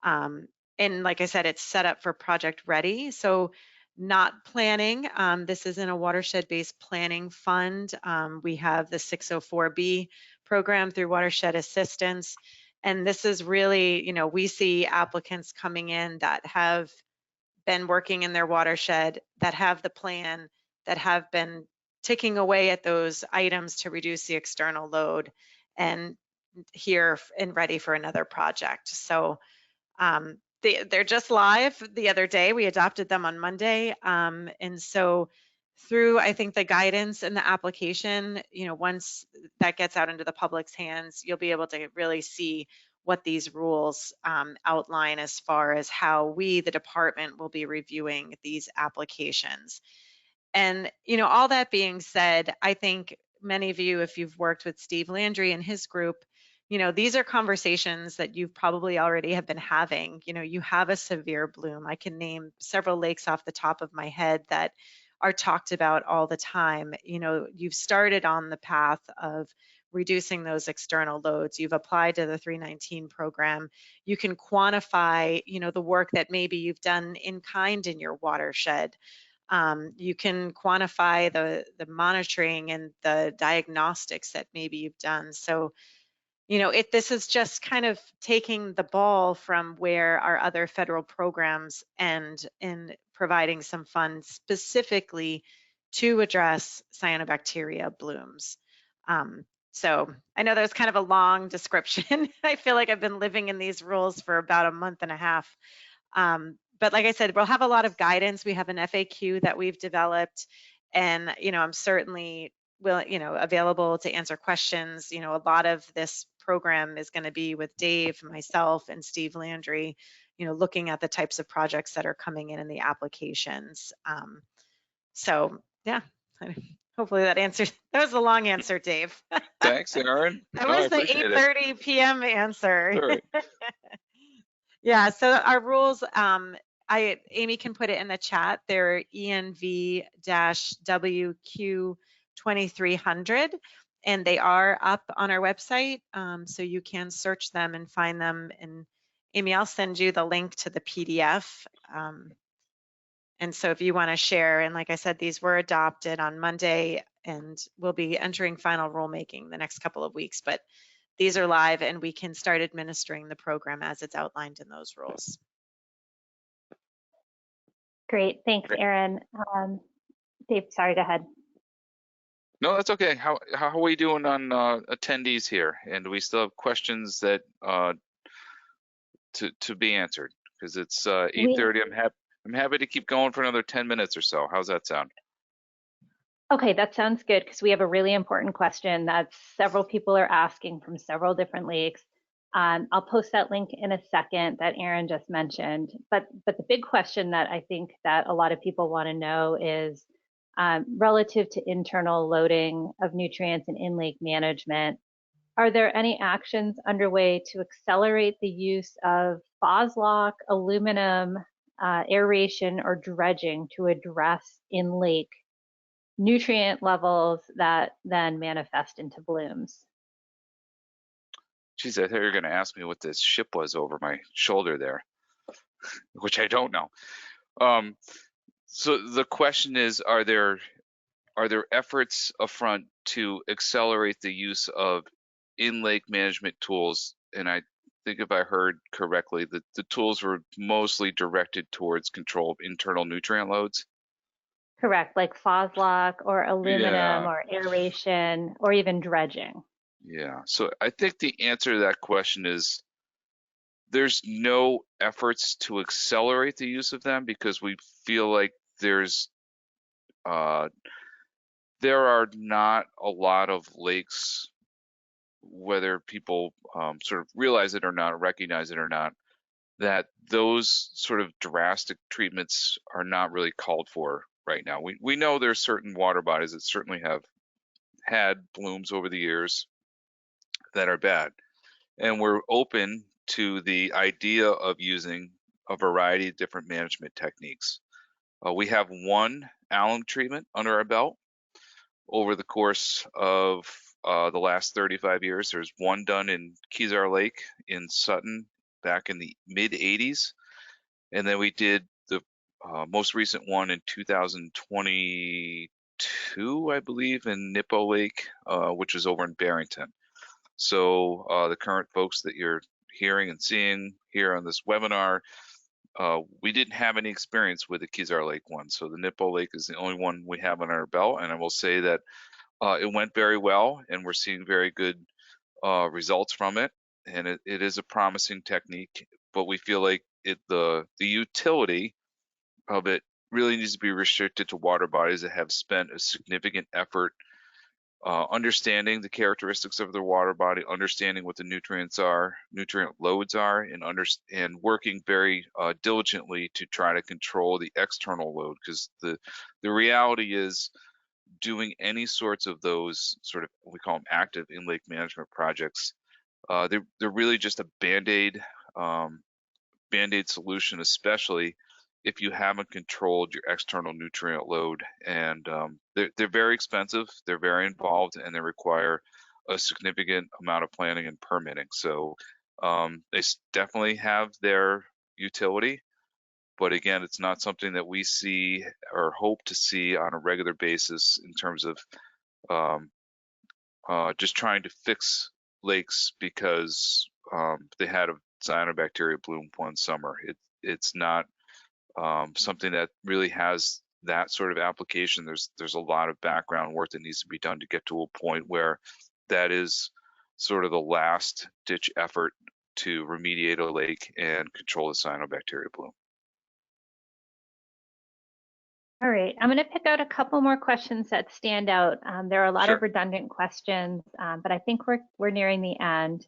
And like I said, it's set up for project ready. So not planning, this isn't a watershed-based planning fund. We have the 604B program through Watershed Assistance. And this is really, we see applicants coming in that have been working in their watershed, that have the plan, that have been ticking away at those items to reduce the external load, and here and ready for another project. So they're just live the other day. We adopted them on Monday. And so through, I think, the guidance and the application, once that gets out into the public's hands, you'll be able to really see what these rules outline as far as how we, the department, will be reviewing these applications. And, all that being said, I think many of you, if you've worked with Steve Landry and his group, these are conversations that you probably already have been having. You have a severe bloom. I can name several lakes off the top of my head that are talked about all the time. You've started on the path of reducing those external loads. You've applied to the 319 program. You can quantify, the work that maybe you've done in kind in your watershed. You can quantify the monitoring and the diagnostics that maybe you've done. So, this is just kind of taking the ball from where our other federal programs end in providing some funds specifically to address cyanobacteria blooms. So I know that was kind of a long description. I feel like I've been living in these rules for about a month and a half. But like I said, we'll have a lot of guidance. We have an FAQ that we've developed, and I'm certainly available to answer questions. A lot of this program is going to be with Dave, myself, and Steve Landry, looking at the types of projects that are coming in the applications. So yeah, hopefully that answers. That was a long answer, Dave. Thanks, Aaron. That was the 8:30 p.m. answer. Sure. Yeah, so our rules, Amy can put it in the chat. They're ENV-WQ2300, and they are up on our website, so you can search them and find them. And Amy, I'll send you the link to the PDF. And so if you want to share, and like I said, these were adopted on Monday, and we'll be entering final rulemaking the next couple of weeks, but these are live and we can start administering the program as it's outlined in those rules. Great, thanks, Aaron. Dave, sorry, go ahead. No, that's okay. How are we doing on attendees here? And do we still have questions that to be answered? Because it's 8:30. I'm happy to keep going for another 10 minutes or so. How's that sound? Okay, that sounds good, because we have a really important question that several people are asking from several different lakes. I'll post that link in a second that Aaron just mentioned. But the big question that I think that a lot of people want to know is relative to internal loading of nutrients and in-lake management. Are there any actions underway to accelerate the use of Foslock, aluminum, aeration, or dredging to address in-lake nutrient levels that then manifest into blooms? Geez, I thought you were going to ask me what this ship was over my shoulder there, which I don't know. So the question is, are there efforts upfront to accelerate the use of in-lake management tools? And I think if I heard correctly, that the tools were mostly directed towards control of internal nutrient loads. Correct, like Foslock or aluminum or aeration or even dredging. Yeah, so I think the answer to that question is there's no efforts to accelerate the use of them, because we feel like there are not a lot of lakes, whether people sort of realize it or not, recognize it or not, that those sort of drastic treatments are not really called for right now. We know there's certain water bodies that certainly have had blooms over the years that are bad, and we're open to the idea of using a variety of different management techniques. We have one alum treatment under our belt. over the course of the last 35 years. There's one done in Kezar Lake in Sutton back in the mid 80s. And then we did the most recent one in 2022, I believe, in Nippo Lake, which is over in Barrington. So the current folks that you're hearing and seeing here on this webinar, we didn't have any experience with the Kezar Lake one. So the Nippo Lake is the only one we have on our belt. And I will say that it went very well, and we're seeing very good results from it. And it is a promising technique, but we feel like the utility of it really needs to be restricted to water bodies that have spent a significant effort understanding the characteristics of their water body, understanding what the nutrients are, nutrient loads are, and working very diligently to try to control the external load. Because the reality is, doing any sorts of those sort of, we call them active in-lake management projects, they're really just a band-aid solution, especially if you haven't controlled your external nutrient load. And they're very expensive, they're very involved, and they require a significant amount of planning and permitting. So they definitely have their utility, but again, it's not something that we see or hope to see on a regular basis in terms of just trying to fix lakes because they had a cyanobacteria bloom one summer. It's not something that really has that sort of application. There's a lot of background work that needs to be done to get to a point where that is sort of the last ditch effort to remediate a lake and control the cyanobacteria bloom. All right, I'm going to pick out a couple more questions that stand out. There are a lot Sure. of redundant questions, but I think we're nearing the end.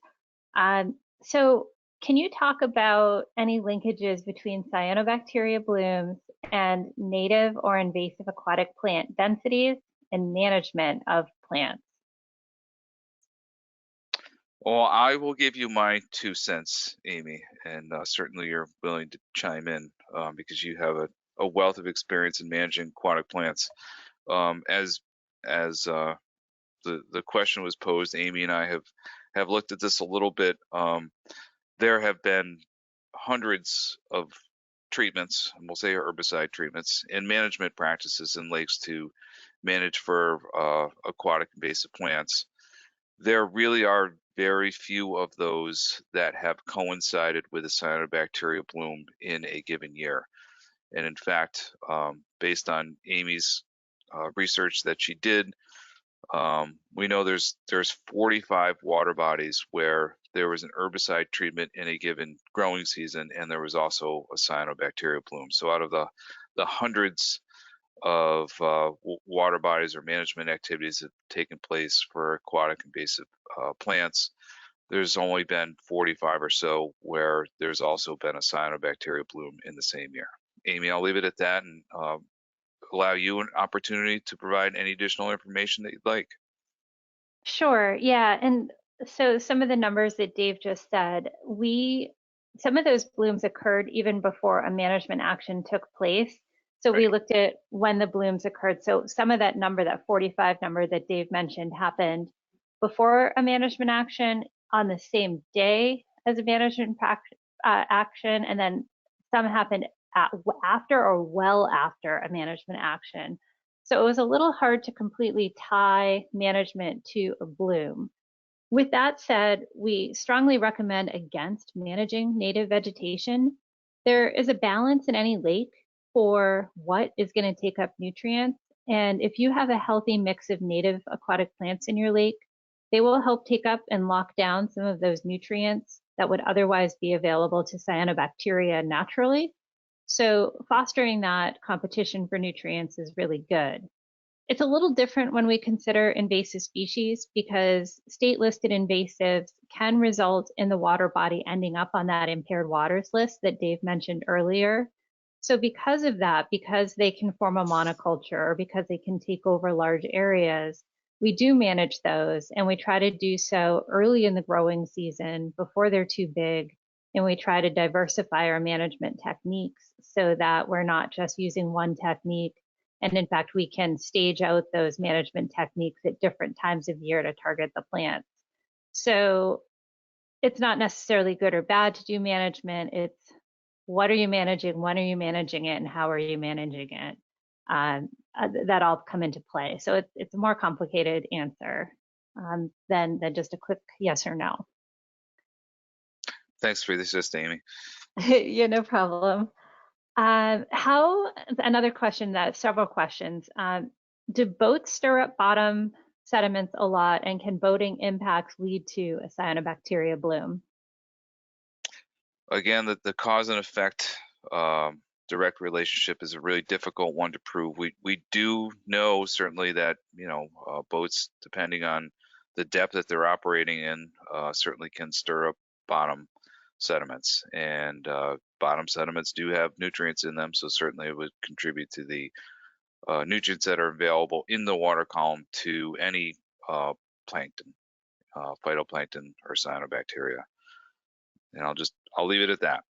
So can you talk about any linkages between cyanobacteria blooms and native or invasive aquatic plant densities and management of plants? Well, I will give you my 2 cents, Amy, and certainly you're willing to chime in because you have a wealth of experience in managing aquatic plants. As the question was posed, Amy and I have looked at this a little bit. There have been hundreds of treatments, and we'll say herbicide treatments, and management practices in lakes to manage for aquatic invasive plants. There really are very few of those that have coincided with a cyanobacteria bloom in a given year. And in fact, based on Amy's research that she did, we know there's 45 water bodies where there was an herbicide treatment in a given growing season, and there was also a cyanobacteria bloom. So out of the hundreds of water bodies or management activities that have taken place for aquatic invasive plants, there's only been 45 or so where there's also been a cyanobacteria bloom in the same year. Amy, I'll leave it at that and allow you an opportunity to provide any additional information that you'd like. Sure, yeah, and so some of the numbers that Dave just said, some of those blooms occurred even before a management action took place. So we looked at when the blooms occurred. So some of that number, that 45 number that Dave mentioned, happened before a management action, on the same day as a management action, and then some happened after or well after a management action. So it was a little hard to completely tie management to a bloom. With that said, we strongly recommend against managing native vegetation. There is a balance in any lake for what is going to take up nutrients. And if you have a healthy mix of native aquatic plants in your lake, they will help take up and lock down some of those nutrients that would otherwise be available to cyanobacteria naturally. So fostering that competition for nutrients is really good. It's a little different when we consider invasive species because state-listed invasives can result in the water body ending up on that impaired waters list that Dave mentioned earlier. So because of that, because they can form a monoculture or because they can take over large areas, we do manage those, and we try to do so early in the growing season before they're too big. And we try to diversify our management techniques so that we're not just using one technique And in fact, we can stage out those management techniques at different times of year to target the plants. So it's not necessarily good or bad to do management. It's what are you managing, when are you managing it, and how are you managing it? That all come into play. So it's a more complicated answer than just a quick yes or no. Thanks for the assist, Amy. Yeah, no problem. Another question, several questions. Do boats stir up bottom sediments a lot, and can boating impacts lead to a cyanobacteria bloom? Again, the cause and effect direct relationship is a really difficult one to prove. We do know certainly that boats, depending on the depth that they're operating in, certainly can stir up bottom sediments, and bottom sediments do have nutrients in them, so certainly it would contribute to the nutrients that are available in the water column to any plankton, phytoplankton or cyanobacteria. And I'll leave it at that.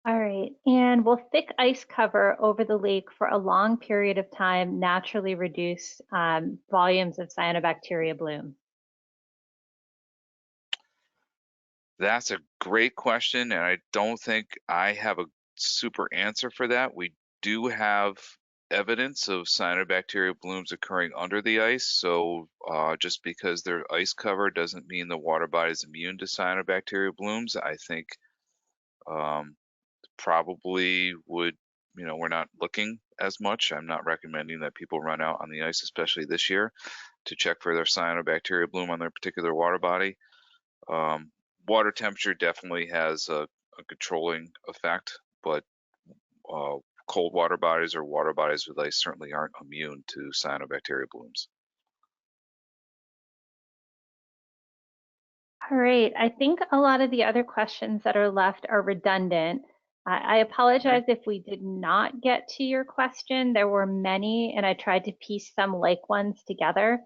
All right, and will thick ice cover over the lake for a long period of time naturally reduce volumes of cyanobacteria bloom? That's a great question, and I don't think I have a super answer for that. We do have evidence of cyanobacteria blooms occurring under the ice, so just because they're ice cover doesn't mean the water body is immune to cyanobacteria blooms. I think probably would, we're not looking as much. I'm not recommending that people run out on the ice, especially this year, to check for their cyanobacteria bloom on their particular water body. Water temperature definitely has a controlling effect, but cold water bodies or water bodies with ice certainly aren't immune to cyanobacteria blooms. All right, I think a lot of the other questions that are left are redundant. I apologize if we did not get to your question. There were many, and I tried to piece some like ones together.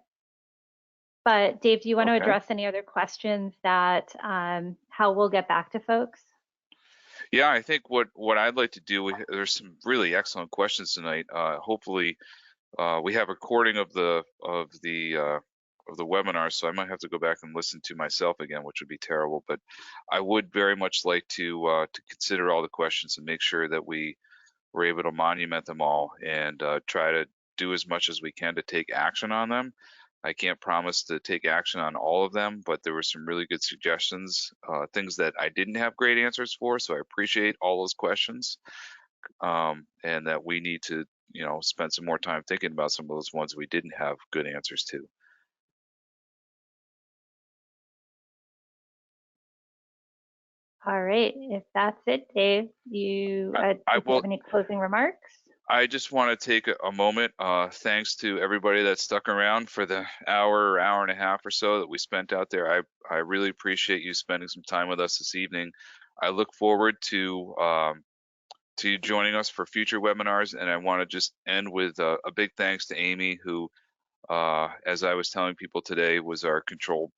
But Dave, do you want to address any other questions that how we'll get back to folks? Yeah, I think what I'd like to do, there's some really excellent questions tonight. Hopefully, we have a recording of the webinar, so I might have to go back and listen to myself again, which would be terrible. But I would very much like to consider all the questions and make sure that we were able to monument them all and try to do as much as we can to take action on them. I can't promise to take action on all of them, but there were some really good suggestions, things that I didn't have great answers for, so I appreciate all those questions, and that we need to, spend some more time thinking about some of those ones we didn't have good answers to. All right, if that's it, Dave, do you have any closing remarks? I just want to take a moment. Thanks to everybody that stuck around for the hour and a half or so that we spent out there. I really appreciate you spending some time with us this evening. I look forward to joining us for future webinars, and I want to just end with a big thanks to Amy, who, as I was telling people today, was our control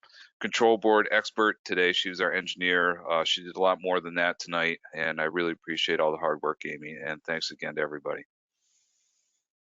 board expert today. She was our engineer. She did a lot more than that tonight, and I really appreciate all the hard work, Amy, and thanks again to everybody.